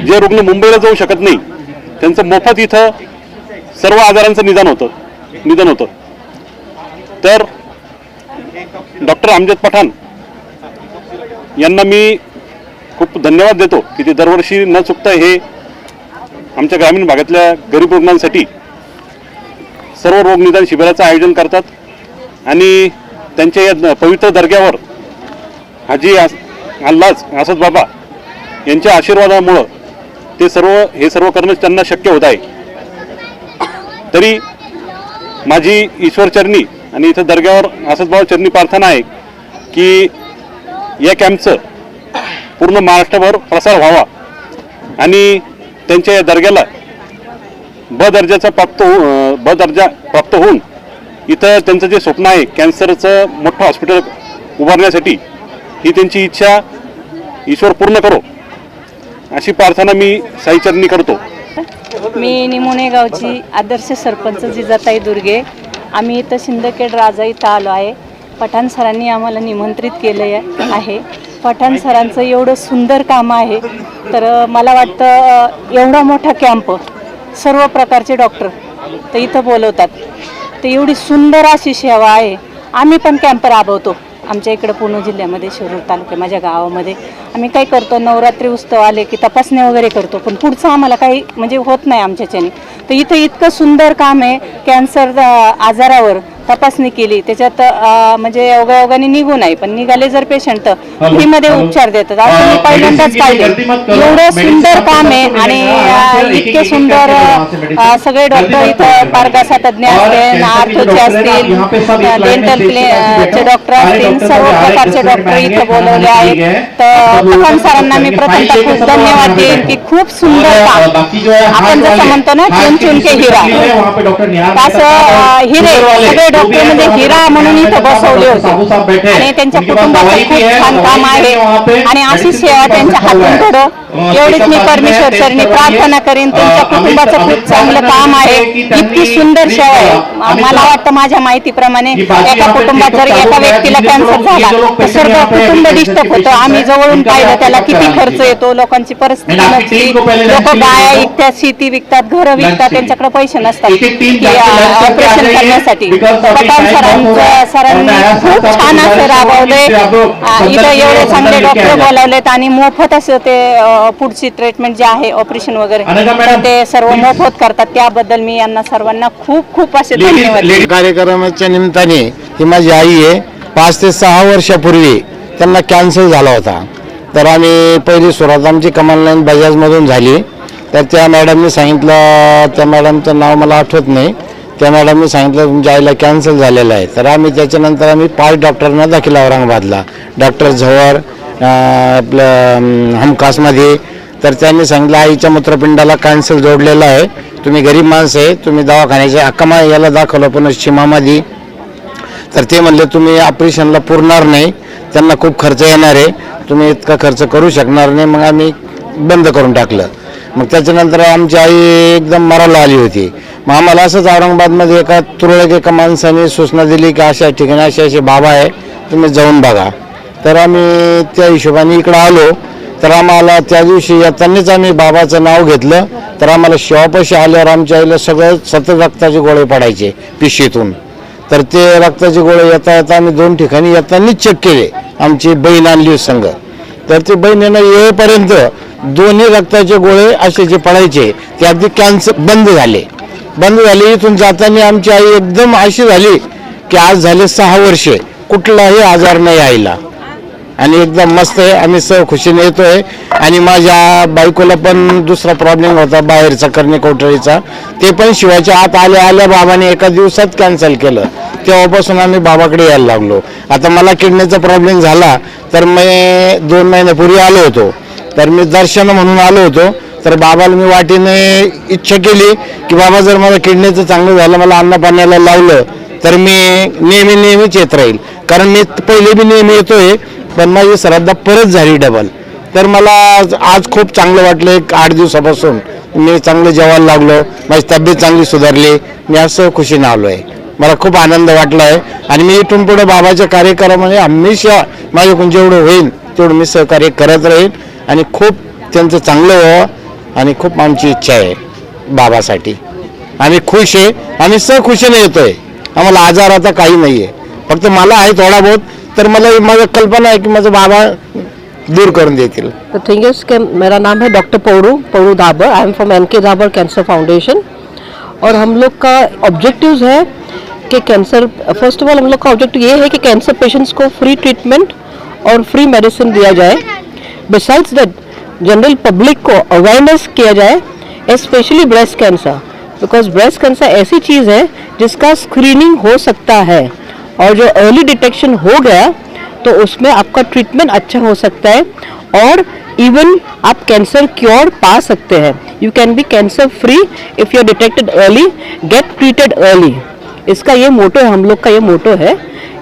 जे रुग्ण मुंबईला जाऊ शकत नाही त्यांचं मोफत इथं सर्व आजारांचं निदान होतं. तर डॉक्टर अमजद पठाण यांना मी खूप धन्यवाद देतो की ते दरवर्षी न चुकता हे आमच्या ग्रामीण भागातल्या गरीब रुग्णांसाठी सर्व रोग निदान शिबिराचं आयोजन करतात आणि त्यांच्या या पवित्र दर्ग्यावर हाजी अल्लाज असद बाबा यांच्या आशीर्वादामुळं हे सर्व करणं त्यांना शक्य होत आहे. तरी माझी ईश्वरचरणी आणि इथं दर्ग्यावर असद बाबा चरणी प्रार्थना आहे की या कॅम्पचं पूर्ण महाराष्ट्रभर प्रसार व्हावा आणि त्यांच्या या दर्ग्याला ब दर्जा प्राप्त होऊन इथं त्यांचं जे स्वप्न आहे कॅन्सरचं मोठं हॉस्पिटल उभारण्यासाठी, ही त्यांची इच्छा ईश्वर पूर्ण करो अशी प्रार्थना मी साईचरणी करतो. मी निमोणे गावची आदर्श सरपंच जिजाताई दुर्गे. आम्ही इथं सिंदखेड राजा इथं आलो आहे. पठाण सरांनी आम्हाला निमंत्रित केलं आहे. पठाण सरांचं एवढं सुंदर काम आहे, तर मला वाटतं एवढा मोठा कॅम्प, सर्व प्रकारचे डॉक्टर तर इथं बोलवतात, तर एवढी सुंदर अशी सेवा आहे. आम्ही पण कॅम्प राबवतो आमच्या इकडं पुणे जिल्ह्यामध्ये, शिरूर तालुक्या माझ्या गावामध्ये. आम्ही काय करतो, नवरात्री उत्सव आले की तपासण्या वगैरे करतो, पण पुढचं आम्हाला काही म्हणजे होत नाही आमच्याच्याने. तर इथं इतकं सुंदर काम आहे. कॅन्सर आजारावर तपासणी केली, त्याच्यात म्हणजे योगायोगाने निघू नाही, पण निघाले जर पेशंट तर फ्रीमध्ये उपचार देतात. असं मी पहिल्यांदाच पाहिले. एवढं सुंदर काम आहे आणि इतके सुंदर सगळे डॉक्टर इथं पारगासा तज्ज्ञ असतील, आर्थोचे असतील, डेंटल चे डॉक्टर असतील, सर्व प्रकारचे डॉक्टर इथं बोलवले आहेत. तर पठाण सरांना मी प्रथमतः खूप धन्यवाद देईन की खूप सुंदर काम. आपण जसं म्हणतो ना, चुन चुन के हिरा, असं हिरे सगळे डॉक्टर म्हणजे हिरा म्हणून इथं बसवले होते आणि त्यांच्या कुटुंबाचं खूप छान काम आहे आणि अशी सेवा त्यांच्या हातून घडो एवढीच मी परमेश्वर चरणी प्रार्थना करीन. त्यांच्या कुटुंबाचं खूप चांगलं काम आहे. इतकी सुंदर सेवा आहे. मला वाटतं माझ्या माहितीप्रमाणे एका कुटुंबात जर एका व्यक्तीला कॅन्सर झाला तर सर्व कुटुंब डिस्टर्ब होतं. आम्ही जवळून पाहिलं त्याला किती खर्च येतो, लोकांची परिस्थिती नसते, लोक गाया विकतात, शेती विकतात, घरं विकतात, त्यांच्याकडे पैसे नसतात ऑपरेशन करण्यासाठी. पठाण सरांनी खूप छान असं राबवले. इथं एवढे चांगले डॉक्टर बोलावलेत आणि मोफत असं ते पुढची ट्रीटमेंट जे आहे ऑपरेशन वगैरे तर ते सर्व मोफत करतात. त्याबद्दल मी यांना सर्वांना खूप खूप असे धन्यवाद. कार्यक्रमाच्या निमित्ताने ही माझी आई आहे. 5 ते 6 वर्षापूर्वी त्यांना कॅन्सर झाला होता. तर आम्ही पहिली सुरुवात आमची कमाल लाईन बजाजमधून झाली. तर त्या मॅडमने सांगितलं, त्या मॅडमचं नाव मला आठवत नाही, त्या मॅडमने सांगितलं तुमच्या आईला कॅन्सर झालेला आहे. तर आम्ही त्याच्यानंतर आम्ही 5 डॉक्टरांना दाखल औरंगाबादला, डॉक्टर झवर आपलं हमखासमध्ये. तर त्यांनी सांगितलं आईच्या मूत्रपिंडाला कॅन्सर जोडलेला आहे, तुम्ही गरीब माणसं आहे, तुम्ही दवाखान्याच्या अक्कामा याला दाखवलं पण शिमामध्ये. तर ते म्हणले तुम्ही ऑपरेशनला पुरणार नाही, त्यांना खूप खर्च येणार आहे, तुम्ही इतका खर्च करू शकणार नाही. मग आम्ही बंद करून टाकलं. मग त्याच्यानंतर आमची आई एकदम मराला आली होती. मग आम्हाला असंच औरंगाबादमध्ये एका तुरळक एका माणसाने सूचना दिली की अशा ठिकाणी असे बाबा आहे, तुम्ही जाऊन बघा. तर आम्ही त्या हिशोबाने इकडं आलो. तर आम्हाला त्या दिवशी येतानाच आम्ही बाबाचं नाव घेतलं. तर आम्हाला शिवापाशी आल्यावर आमच्या आईला सगळं सतत रक्ताचे गोळे पडायचे पिशवीतून. तर ते रक्ताचे गोळे येता येता आम्ही 2 ठिकाणी येतानाच चेक केले. आमची बहीण आणली संघ. तर ती बहिणीनं येईपर्यंत दोन्ही रक्ताचे गोळे असे जे पडायचे ते अगदी कॅन्सर बंद झाले. इथून जाताना आमची आई एकदम अशी झाली की आज झाले 6 वर्षे कुठलाही आजार नाही आईला आणि एकदम मस्त आहे. आम्ही खुशीने येतोय. आणि माझ्या बायकोला पण दुसरा प्रॉब्लेम होता बाहेरचा कर्णकोटरीचा, ते पण शिवायच्या आत आल्या बाबाने एका दिवसात कॅन्सल केलं. तेव्हापासून आम्ही बाबाकडे यायला लागलो. आता मला किडनीचा प्रॉब्लेम झाला तर मी 2 महिन्यापूर्वी आलो होतो. तर मी दर्शन म्हणून आलो होतो. तर बाबाला मी वाटेने इच्छा केली की बाबा जर मला किडनीचं चांगलं झालं, मला अन्न पाण्याला लावलं तर मी नेहमीच येत राहील. कारण मी पहिले बी नेहमी येतोय पण माझी श्रद्धा परत झाली डबल. तर मला आज खूप चांगलं वाटलं. 8 दिवसापासून मी चांगलं जेवायला लागलो, माझी तब्येत चांगली सुधारली. मी असं खुशीने आलो आहे. मला खूप आनंद वाटला आहे. आणि मी इथून पुढे बाबाच्या कार्यक्रमामध्ये हमेशा माझ्याकडून जेवढं होईल तेवढं मी सहकार्य करत राहील. आणि खूप त्यांचं चांगलं व्हावं आणि खूप आमची इच्छा आहे बाबासाठी. आम्ही खुश आहे. आम्ही खुशीने येतोय. आम्हाला आजार आता काही नाही आहे, फक्त मला आहे थोडा बहुत. तर मला माझी कल्पना है कि माझे बाबा दूर करून देतील. The thing is कि मेरा नाम है doctor Pauru Dhabar. I am from NK Dhabar cancer foundation. और हम लोग का ऑब्जेक्टिव्स है कि कैंसर, फर्स्ट ऑफ ऑल हम लोग का ऑब्जेक्टिव ये है कि कैंसर पेशेंट्स को फ्री ट्रीटमेंट और फ्री मेडिसिन दिया जाए. बिसाइड्स दैट जनरल पब्लिक को अवेयरनेस किया जाए, specially breast cancer, because breast cancer ऐसी चीज़ है जिसका स्क्रीनिंग हो सकता है और जो अर्ली डिटेक्शन हो गया तो उसमें आपका ट्रीटमेंट अच्छा हो सकता है और इवन आप कैंसर क्योर पा सकते हैं. You can be cancer free if you are detected early, get treated early. इसका ये मोटो है, हम लोग का ये मोटो है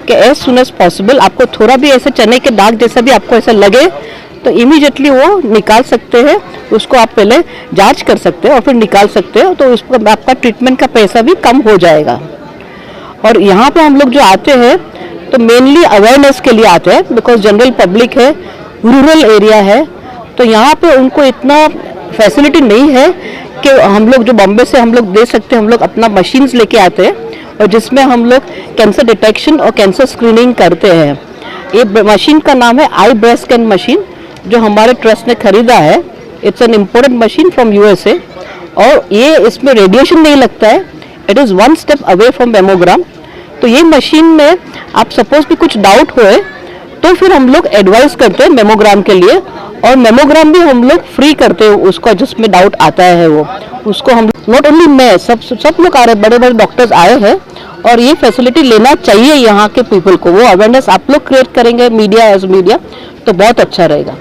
कि एज सुन एज पॉसिबल आपको थोड़ा भी ऐसे चने के दाग जैसा भी आपको ऐसा लगे तो इमीडिएटली वो निकाल सकते हैं. उसको आप पहले जांच कर सकते हैं और फिर निकाल सकते हो, तो उस पर आपका ट्रीटमेंट का पैसा भी कम हो जाएगा. और यहाँ पे हम लोग जो आते हैं तो मेनली अवेयरनेस के लिए आते हैं, बिकॉज जनरल पब्लिक है, रूरल एरिया है, तो यहाँ पे उनको इतना फैसिलिटी नहीं है कि हम लोग जो बॉम्बे से हम लोग दे सकते हैं. हम लोग अपना मशीन्स लेके आते हैं और जिसमें हम लोग कैंसर डिटेक्शन और कैंसर स्क्रीनिंग करते हैं. ये मशीन का नाम है आई ब्रेस्ट स्कैन मशीन, जो हमारे ट्रस्ट ने खरीदा है. It's an important machine from USA और ये इसमें रेडिएशन नहीं लगता है. It is 1 step away from mammogram. तो ये मशीन में आप सपोज भी कुछ डाउट होए तो फिर हम लोग एडवाइस करते हैं मेमोग्राम के लिए, और मेमोग्राम भी हम लोग फ्री करते हैं उसको जिसमें डाउट आता है वो उसको हम नॉट ओनली मैं, सब लोग आ रहे, बड़े बड़े डॉक्टर्स आए हैं और ये फैसिलिटी लेना चाहिए यहाँ के पीपल को. वो अवेयरनेस आप लोग क्रिएट करेंगे मीडिया एज मीडिया तो बहुत अच्छा रहेगा.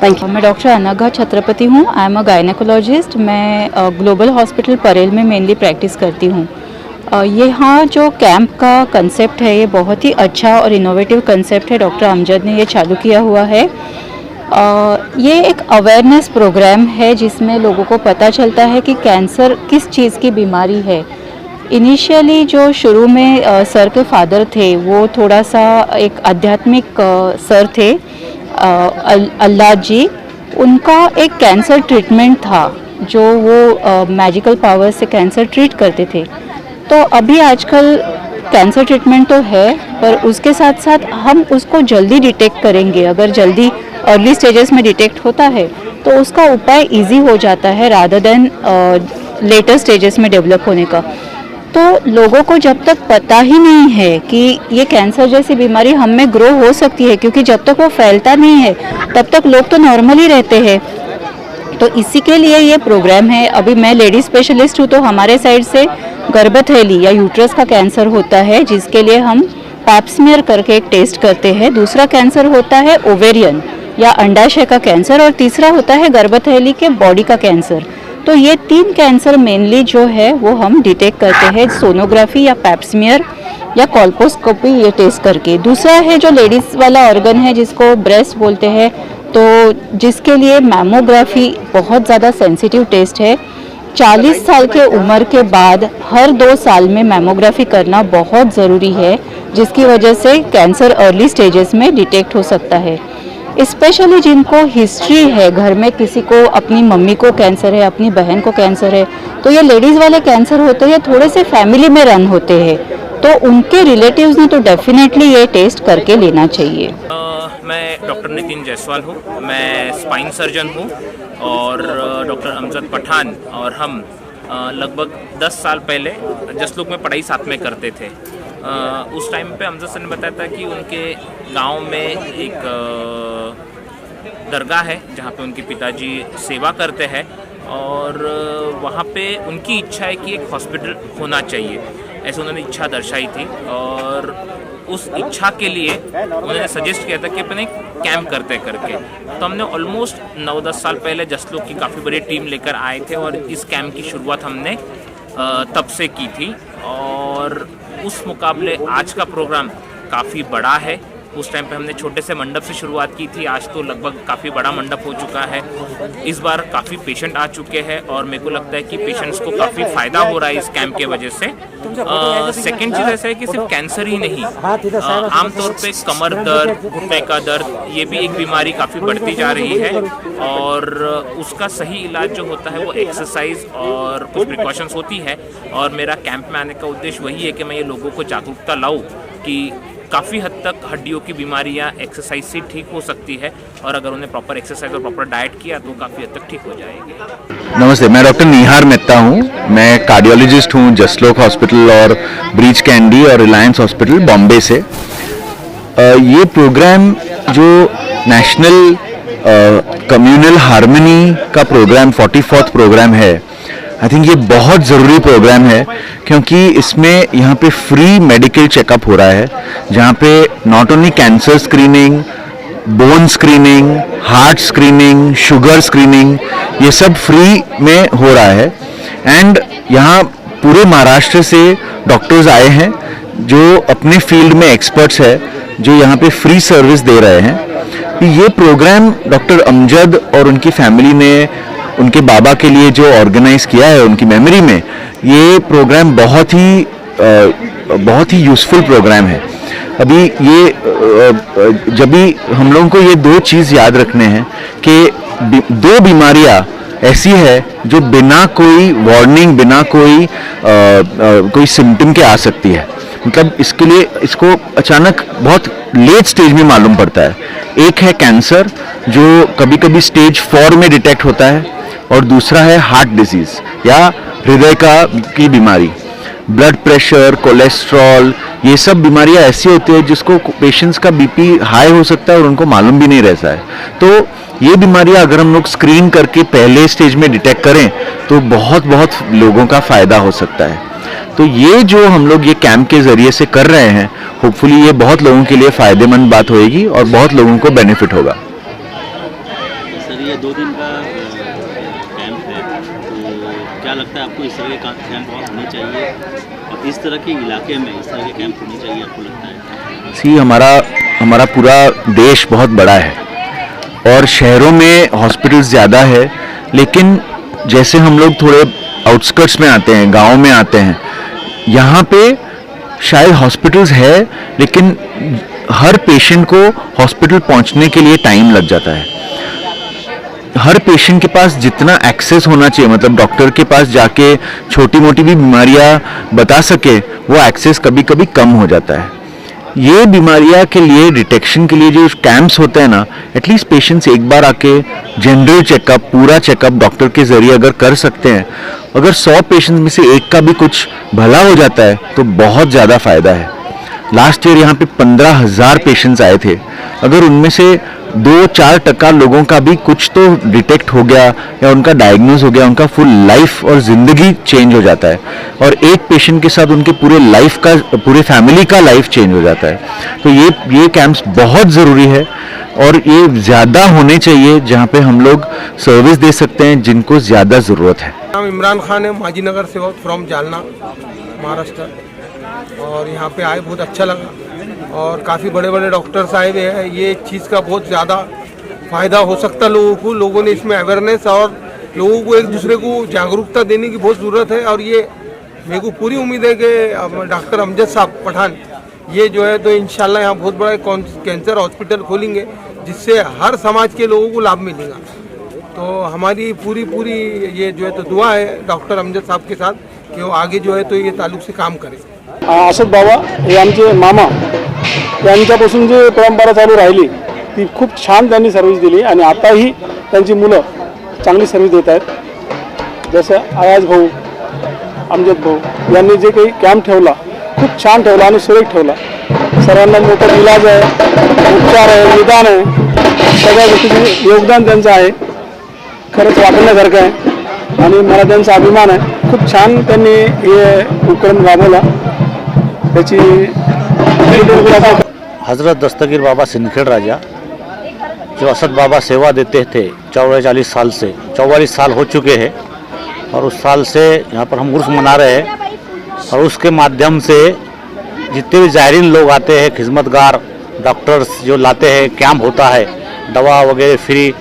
Thank you. मैं डॉक्टर अनघा छत्रपति हूँ. I am a gynaecologist. मैं ग्लोबल हॉस्पिटल परेल में मेनली प्रैक्टिस करती हूँ. यहाँ जो कैंप का कंसेप्ट है ये बहुत ही अच्छा और इनोवेटिव कंसेप्ट है. डॉक्टर अमजद ने ये चालू किया हुआ है. ये एक अवेयरनेस प्रोग्राम है जिसमें लोगों को पता चलता है कि कैंसर किस चीज़ की बीमारी है. इनिशियली जो शुरू में सर के फादर थे वो थोड़ा सा एक आध्यात्मिक सर थे, अल्लाह जी. उनका एक कैंसर ट्रीटमेंट था जो वो मैजिकल पावर से कैंसर ट्रीट करते थे. तो अभी आजकल कैंसर ट्रीटमेंट तो है, पर उसके साथ साथ हम उसको जल्दी डिटेक्ट करेंगे। अगर जल्दी अर्ली स्टेजेस में डिटेक्ट होता है तो उसका उपाय इजी हो जाता है रादर देन लेटर स्टेजेस में डेवलप होने का। तो लोगों को जब तक पता ही नहीं है कि ये कैंसर जैसी बीमारी हम में ग्रो हो सकती है, क्योंकि जब तक वो फैलता नहीं है तब तक लोग तो नॉर्मली रहते हैं। तो इसी के लिए ये प्रोग्राम है। अभी मैं लेडी स्पेशलिस्ट हूँ, तो हमारे साइड से गर्भथैली या यूट्रस का कैंसर होता है, जिसके लिए हम पैप्समियर करके एक टेस्ट करते हैं। दूसरा कैंसर होता है ओवेरियन या अंडाशय का कैंसर, और तीसरा होता है गर्भथैली के बॉडी का कैंसर। तो ये 3 कैंसर मेनली जो है वो हम डिटेक्ट करते हैं सोनोग्राफी या पैप्समियर या कॉल्पोस्कोपी ये टेस्ट करके। दूसरा है जो लेडीज़ वाला ऑर्गन है जिसको ब्रेस्ट बोलते हैं, तो जिसके लिए मैमोग्राफी बहुत ज़्यादा सेंसिटिव टेस्ट है। 40 साल के उम्र के बाद हर 2 साल में मैमोग्राफी करना बहुत ज़रूरी है, जिसकी वजह से कैंसर अर्ली स्टेजेस में डिटेक्ट हो सकता है। स्पेशली जिनको हिस्ट्री है, घर में किसी को अपनी मम्मी को कैंसर है, अपनी बहन को कैंसर है, तो ये लेडीज़ वाले कैंसर होते हैं थोड़े से फैमिली में रन होते हैं, तो उनके रिलेटिव्स ने तो डेफिनेटली ये टेस्ट करके लेना चाहिए। मैं डॉक्टर नितिन जायसवाल हूँ, मैं स्पाइन सर्जन हूँ, और डॉक्टर अमजद पठान और हम लगभग 10 साल पहले जसलोक में पढ़ाई साथ में करते थे। उस टाइम पे अमजद सर ने बताया था कि उनके गांव में एक दरगाह है जहाँ पे उनके पिताजी सेवा करते हैं, और वहाँ पे उनकी इच्छा है कि एक हॉस्पिटल होना चाहिए, ऐसे उन्होंने इच्छा दर्शाई थी। और उस इच्छा के लिए उन्होंने सजेस्ट किया था कि अपन एक कैंप करते करके। तो हमने ऑलमोस्ट 9-10 साल पहले जसलोक की काफ़ी बड़ी टीम लेकर आए थे, और इस कैंप की शुरुआत हमने तब से की थी। और उस मुकाबले आज का प्रोग्राम काफ़ी बड़ा है। उस टाइम पे हमने छोटे से मंडप से शुरुआत की थी, आज तो लगभग काफ़ी बड़ा मंडप हो चुका है। इस बार काफ़ी पेशेंट आ चुके हैं, और मेरे को लगता है कि पेशेंट्स को काफ़ी फ़ायदा हो रहा है इस कैंप के वजह से। सेकेंड चीज़ ऐसा है कि सिर्फ कैंसर ही नहीं, आमतौर पे कमर दर्द, घुटने का दर्द, ये भी एक बीमारी काफ़ी बढ़ती जा रही है, और उसका सही इलाज जो होता है वो एक्सरसाइज और कुछ प्रिकॉशंस होती है। और मेरा कैंप में आने का उद्देश्य वही है कि मैं ये लोगों को जागरूकता लाऊं कि काफ़ी हद तक हड्डियों की बीमारियां एक्सरसाइज से ठीक हो सकती है, और अगर उन्हें प्रॉपर एक्सरसाइज और प्रॉपर डाइट किया तो काफ़ी हद तक ठीक हो जाएगी। नमस्ते, मैं डॉक्टर निहार मेहता हूँ। मैं कार्डियोलॉजिस्ट हूँ जसलोक हॉस्पिटल और ब्रीच कैंडी और रिलायंस हॉस्पिटल बॉम्बे से। ये प्रोग्राम जो नेशनल कम्युनल हार्मनी का प्रोग्राम 44th प्रोग्राम है, आई थिंक ये बहुत ज़रूरी प्रोग्राम है, क्योंकि इसमें यहाँ पे फ्री मेडिकल चेकअप हो रहा है, जहाँ पे not only cancer screening, bone screening, heart screening, sugar screening, ये सब फ्री में हो रहा है। एंड यहाँ पूरे महाराष्ट्र से डॉक्टर्स आए हैं जो अपने फील्ड में एक्सपर्ट्स है, जो यहाँ पे फ्री सर्विस दे रहे हैं। ये प्रोग्राम डॉक्टर अमजद और उनकी फैमिली ने उनके बाबा के लिए जो ऑर्गेनाइज किया है उनकी मेमोरी में, ये प्रोग्राम बहुत ही यूज़फुल प्रोग्राम है। अभी ये जब भी हम लोगों को ये 2 चीज़ याद रखने हैं कि 2 बीमारियां ऐसी है जो बिना कोई वार्निंग, बिना कोई सिम्टम के आ सकती है। मतलब इसके लिए इसको अचानक बहुत लेट स्टेज में मालूम पड़ता है। एक है कैंसर जो कभी कभी स्टेज 4 में डिटेक्ट होता है, और दूसरा है हार्ट डिजीज या हृदय की बीमारी। ब्लड प्रेशर, कोलेस्ट्रॉल, ये सब बीमारियां ऐसी होती है जिसको पेशेंट्स का बीपी हाई हो सकता है और उनको मालूम भी नहीं रहता है। तो ये बीमारियां अगर हम लोग स्क्रीन करके पहले स्टेज में डिटेक्ट करें तो बहुत लोगों का फ़ायदा हो सकता है। तो ये जो हम लोग ये कैंप के ज़रिए से कर रहे हैं, होपफुली ये बहुत लोगों के लिए फ़ायदेमंद बात होएगी और बहुत लोगों को बेनिफिट होगा। सर, ये 2 दिन का कैंप है, तो क्या लगता है आपको इस तरह के कैंप होने चाहिए, और इस तरह के इलाके में इस तरह के कैंप होने चाहिए, आपको लगता है? सी, हमारा पूरा देश बहुत बड़ा है और शहरों में हॉस्पिटल्स ज़्यादा है, लेकिन जैसे हम लोग थोड़े आउटस्कर्ट्स में आते हैं, गाँव में आते हैं, यहाँ पे शायद हॉस्पिटल्स है लेकिन हर पेशेंट को हॉस्पिटल पहुँचने के लिए टाइम लग जाता है। हर पेशेंट के पास जितना एक्सेस होना चाहिए, मतलब डॉक्टर के पास जाके छोटी मोटी भी बीमारियां बता सके, वो एक्सेस कभी कभी कम हो जाता है। ये बीमारियां के लिए डिटेक्शन के लिए जो कैंप्स होते हैं ना, एटलीस्ट पेशेंट्स एक बार आके जनरल चेकअप, पूरा चेकअप डॉक्टर के जरिए अगर कर सकते हैं, अगर 100 पेशेंट्स में से एक का भी कुछ भला हो जाता है तो बहुत ज़्यादा फायदा है। लास्ट ईयर यहाँ पे 15,000 पेशेंट्स आए थे, अगर उनमें से 2-4% लोगों का भी कुछ तो डिटेक्ट हो गया या उनका डायग्नोज हो गया, उनका फुल लाइफ और जिंदगी चेंज हो जाता है। और एक पेशेंट के साथ उनके पूरे लाइफ का, पूरे फैमिली का लाइफ चेंज हो जाता है। तो ये कैंप्स बहुत ज़रूरी है और ये ज़्यादा होने चाहिए, जहाँ पे हम लोग सर्विस दे सकते हैं जिनको ज़्यादा ज़रूरत है। नाम इमरान खान है, माजी नगर सेवक फ्रॉम जालना, महाराष्ट्र। और यहाँ पे आए बहुत अच्छा लगा और काफ़ी बड़े बड़े डॉक्टर्स आए हुए हैं। ये चीज़ का बहुत ज़्यादा फ़ायदा हो सकता है लोगों को। लोगों ने इसमें अवेयरनेस और लोगों को एक दूसरे को जागरूकता देने की बहुत ज़रूरत है। और ये मेरे को पूरी उम्मीद है कि डॉक्टर अमजद साहब पठान ये जो है तो इंशाल्लाह यहाँ बहुत बड़ा कैंसर हॉस्पिटल खोलेंगे, जिससे हर समाज के लोगों को लाभ मिलेगा। तो हमारी पूरी ये जो है तो दुआ है डॉक्टर अमजद साहब के साथ कि वो आगे जो है तो ये ताल्लुक से काम करें। असद बाबा हे आमचे मामा, यांच्यापासून जी परंपरा चालू राहिली ती खूप छान त्यांनी सर्व्हिस दिली आणि आताही त्यांची मुलं चांगली सर्व्हिस देत आहेत। जसं आयाज भाऊ, अमजद भाऊ यांनी जे काही कॅम्प ठेवला खूप छान ठेवला आणि सुरेख ठेवला। सर्वांना मोफत इलाज आहे, उपचार आहे, निदान आहे, सगळ्या गोष्टींचं योगदान त्यांचं आहे। खरंच वापरण्यासारखं आहे आणि मला त्यांचा अभिमान आहे। खूप छान त्यांनी हे उपक्रम राबवला। त्याची हज़रत दस्तगीर बाबा सिंदखेड़ राजा जो असद बाबा सेवा देते थे 44 साल से, 44 साल हो चुके हैं और उस साल से यहाँ पर हम उर्स मना रहे हैं। और उसके माध्यम से जितने भी ज़ायरीन लोग आते हैं, खिदमतगार डॉक्टर्स जो लाते हैं, कैंप होता है, दवा वगैरह फ्री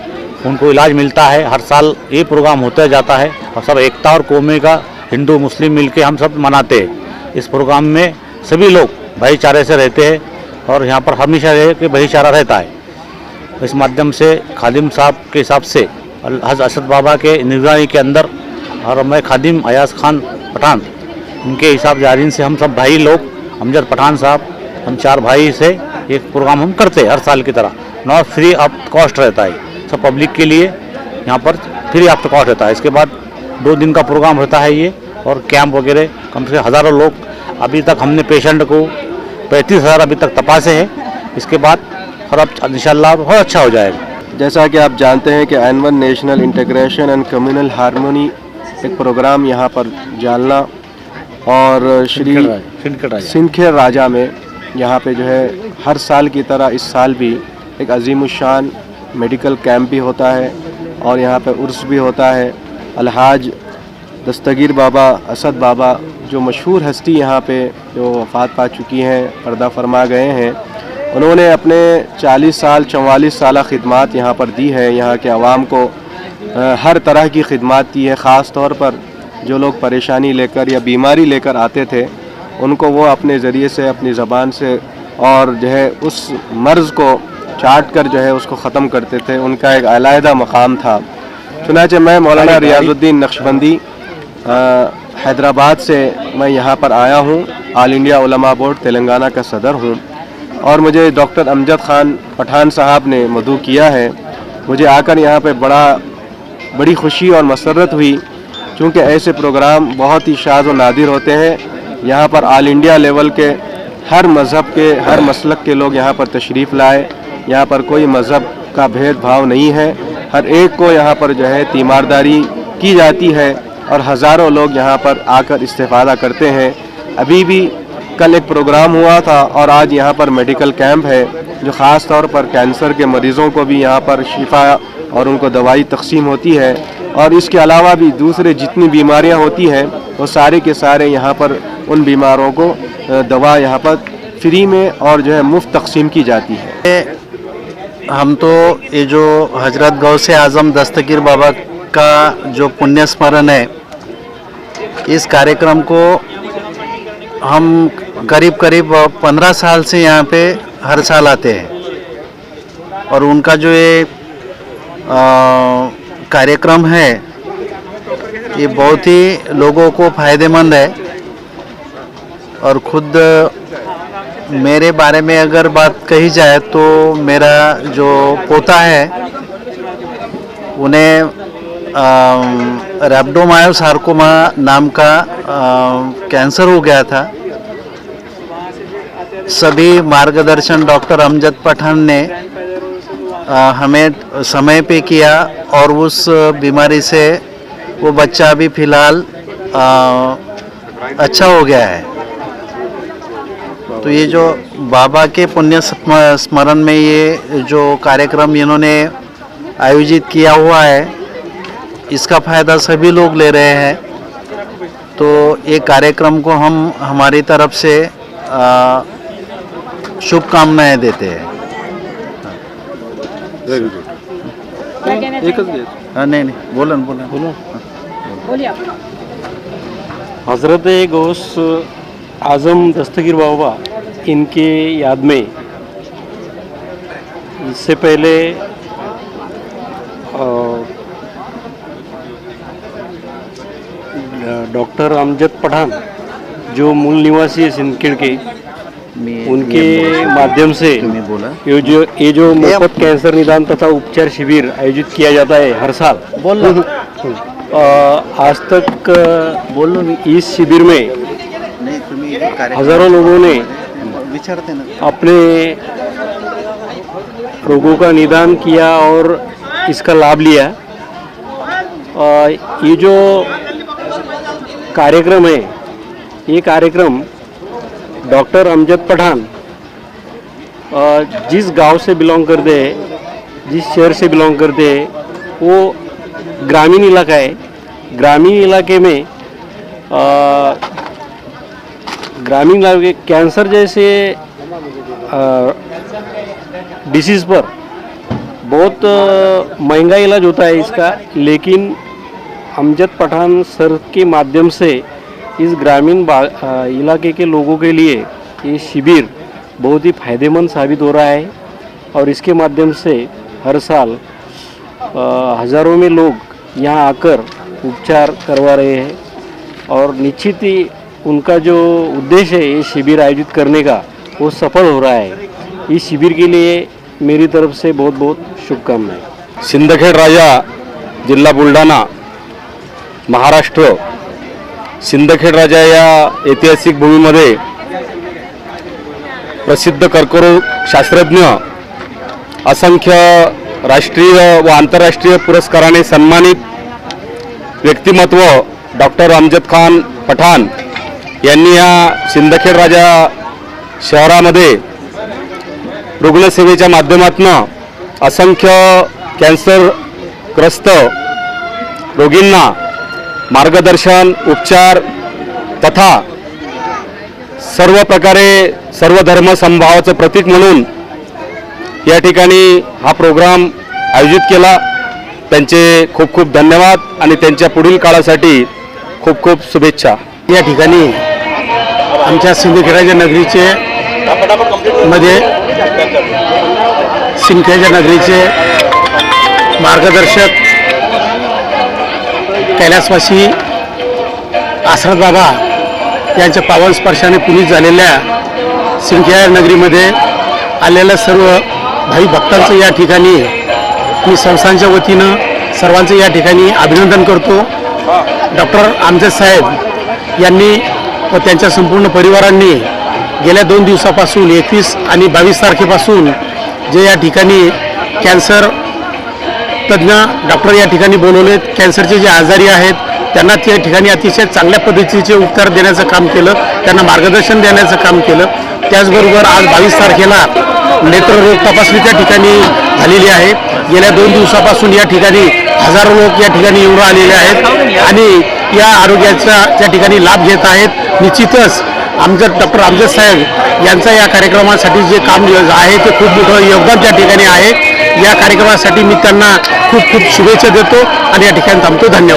उनको इलाज मिलता है। हर साल ये प्रोग्राम होता जाता है और सब एकता और कौमे का हिंदू मुस्लिम मिलके हम सब मनाते हैं। इस प्रोग्राम में सभी लोग भाईचारे से रहते हैं और यहाँ पर हमेशा रहे कि भाईचारा रहता है। इस माध्यम से खादिम साहब के हिसाब से हज़रत असद बाबा के निगरानी के अंदर और मैं खादिम अयाज खान पठान, उनके हिसाब जारीन से हम सब भाई लोग, अमजद पठान साहब, हम 4 भाई से एक प्रोग्राम हम करते हैं हर साल की तरह। नॉट फ्री ऑफ कॉस्ट रहता है, सब पब्लिक के लिए यहाँ पर फ्री ऑफ कॉस्ट रहता है। इसके बाद 2 दिन का प्रोग्राम रहता है ये और कैंप वगैरह कम से हज़ारों लोग। अभी तक हमने पेशेंट को 35,000 अभी तक तपासे हैं। इसके बाद और अब इंशाल्लाह बहुत अच्छा हो जाएगा। जैसा कि आप जानते हैं कि N1 national integration and communal harmony एक प्रोग्राम यहाँ पर जालना और श्री सिंदखेड़ राजा में यहाँ पे जो है हर साल की तरह इस साल भी एक अजीमुशान मेडिकल कैंप भी होता है और यहाँ पे उर्स भी होता है। अलहाज दस्तगीर बाबा असद बाबा जो मशहूर हस्ती यहाँ पे जो वफ़ात पा चुकी हैं, पर्दा फरमा गए हैं, उन्होंने अपने 40 साल 44 साल खिदमत यहाँ पर दी है। यहाँ के आवाम को हर तरह की खिदमत दी है। ख़ास तौर पर जो लोग परेशानी लेकर या बीमारी लेकर आते थे उनको वो अपने ज़रिए से, अपनी ज़बान से और जो है उस मर्ज़ को चाट कर जो है उसको ख़त्म करते थे। उनका एक अलहदा मकाम था। चुनांचे मैं मौलाना रियाजुद्दीन नक्शबंदी हैदराबाद से मैं यहाँ पर आया हूँ। ऑल इंडिया उलमा बोर्ड तेलंगाना का सदर हूँ और मुझे डॉक्टर अमजद खान पठान साहब ने मदऊ किया है। मुझे आकर यहाँ पे बड़ी खुशी और मसरत हुई, क्योंकि ऐसे प्रोग्राम बहुत ही शाज़ व नादिर होते हैं। यहाँ पर ऑल इंडिया लेवल के हर मज़हब के, हर मसलक के लोग यहाँ पर तशरीफ़ लाए। यहाँ पर कोई मज़हब का भेदभाव नहीं है, हर एक को यहाँ पर जो है तीमारदारी की जाती है और हज़ारों लोग यहाँ पर आकर इस्तेफ़ादा करते हैं। अभी भी कल एक प्रोग्राम हुआ था और आज यहाँ पर मेडिकल कैंप है जो ख़ास तौर पर कैंसर के मरीज़ों को भी यहाँ पर शिफा और उनको दवाई तकसीम होती है। और इसके अलावा भी दूसरे जितनी बीमारियाँ होती हैं वो सारे के सारे यहाँ पर उन बीमारों को दवा यहाँ पर फ्री में और जो है मुफ्त तकसीम की जाती है। हम तो ये जो हजरत गौसे आज़म दस्तगीर बाबा का जो पुण्य स्मरण है, इस कार्यक्रम को हम करीब 15 साल से यहाँ पे हर साल आते हैं और उनका जो ये कार्यक्रम है ये बहुत ही लोगों को फ़ायदेमंद है। और ख़ुद मेरे बारे में अगर बात कही जाए तो मेरा जो पोता है उन्हें रैप्डोमायोसार्कोमा नाम का कैंसर हो गया था। सभी मार्गदर्शन डॉक्टर अमजद पठान ने हमें समय पे किया और उस बीमारी से वो बच्चा अभी फ़िलहाल अच्छा हो गया है। तो ये जो बाबा के पुण्य स्मरण में ये जो कार्यक्रम इन्होंने आयोजित किया हुआ है इसका फ़ायदा सभी लोग ले रहे हैं। तो ये कार्यक्रम को हम हमारी तरफ से शुभकामनाएं देते हैं। नहीं बोलो बोलिए आप। हज़रत गौस आज़म दस्तगीर बाबा इनके याद में इससे पहले डॉक्टर अमजद पठान जो मूल निवासी है सिंदखेड़ के, उनके माध्यम से ये जो मुफ्त कैंसर निदान तथा उपचार शिविर आयोजित किया जाता है हर साल। आज तक इस शिविर में हजारों लोगों ने अपने रोगों का निदान किया और इसका लाभ लिया। ये जो कार्यक्रम है ये कार्यक्रम डॉक्टर अमजद पठान जिस गांव से बिलोंग करते हैं, जिस शहर से बिलोंग करते हैं, वो ग्रामीण इलाका है। ग्रामीण इलाके में ग्रामीण इलाके कैंसर जैसे डिसीज़ पर बहुत महंगा इलाज होता है इसका, लेकिन अमजद पठान सर के माध्यम से इस ग्रामीण इलाके के लोगों के लिए ये शिविर बहुत ही फ़ायदेमंद साबित हो रहा है। और इसके माध्यम से हर साल हज़ारों में लोग यहाँ आकर उपचार करवा रहे हैं और निश्चित ही उनका जो उद्देश्य है ये शिविर आयोजित करने का वो सफल हो रहा है। इस शिविर के लिए मेरी तरफ से बहुत बहुत शुभकामनाएं। सिंदखेड राजा, जिल्हा बुलढाणा, महाराष्ट्र। सिंदखेड राजा या ऐतिहासिक भूमीमध्ये प्रसिद्ध कर्करोग शास्त्रज्ञ, असंख्य राष्ट्रीय व आंतरराष्ट्रीय पुरस्काराने सन्मानित व्यक्तिमत्व डॉक्टर अमजद खान पठान यांनी या सिंदखेड राजा शहरामध्ये रुग्णसेवेच्या माध्यमातून असंख्य कॅन्सरग्रस्त रोगींना मार्गदर्शन, उपचार तथा सर्व प्रकारे सर्व धर्म समभावाचं प्रतीक म्हणून या ठिकाणी हा प्रोग्राम आयोजित केला। त्यांचे खूप खूप धन्यवाद आणि त्यांच्या पुढील काळासाठी खूप खूप शुभेच्छा। या ठिकाणी आमच्या सिंदखेड नगरीचे मध्ये सिंदखेड नगरीचे मार्गदर्शक कैलासवासी आसरत बाबा यांच्या पावन स्पर्शाने पुनीत झालेल्या सिंदखेड नगरीमध्ये आलेल्या सर्व भाई भक्तांचं या ठिकाणी मी संस्थांच्या वतीनं सर्वांचं या ठिकाणी अभिनंदन करतो। डॉक्टर अमजद साहेब यांनी व त्यांच्या संपूर्ण परिवारांनी गेल्या 2 दिवसापासून 21 आणि 22 तारखेपासून जे या ठिकाणी कॅन्सर तज्ज्ञ डॉक्टर या ठिकाणी बोलवलेत, कॅन्सरचे जे आजारी आहेत त्यांना त्या ठिकाणी अतिशय चांगल्या पद्धतीचे उपचार देण्याचं काम केलं, त्यांना मार्गदर्शन देण्याचं काम केलं। त्याचबरोबर आज 22 तारखेला नेत्ररोग तपासणी त्या ठिकाणी झालेली आहे। गेल्या 2 दिवसापासून या ठिकाणी हजारो लोक या ठिकाणी येऊन आलेले आहेत आणि या आरोग्याचा त्या ठिकाणी लाभ घेत आहेत। निश्चितच डॉक्टर अमजद साहेब यांचा या कार्यक्रमासाठी जे काम आहे ते खूप मोठं योगदान त्या ठिकाणी आहे। या कार्यक्रमासाठी मी त्यांना खूप खूप शुभेच्छा देतो आणि या ठिकाणी थांबतो। धन्यवाद।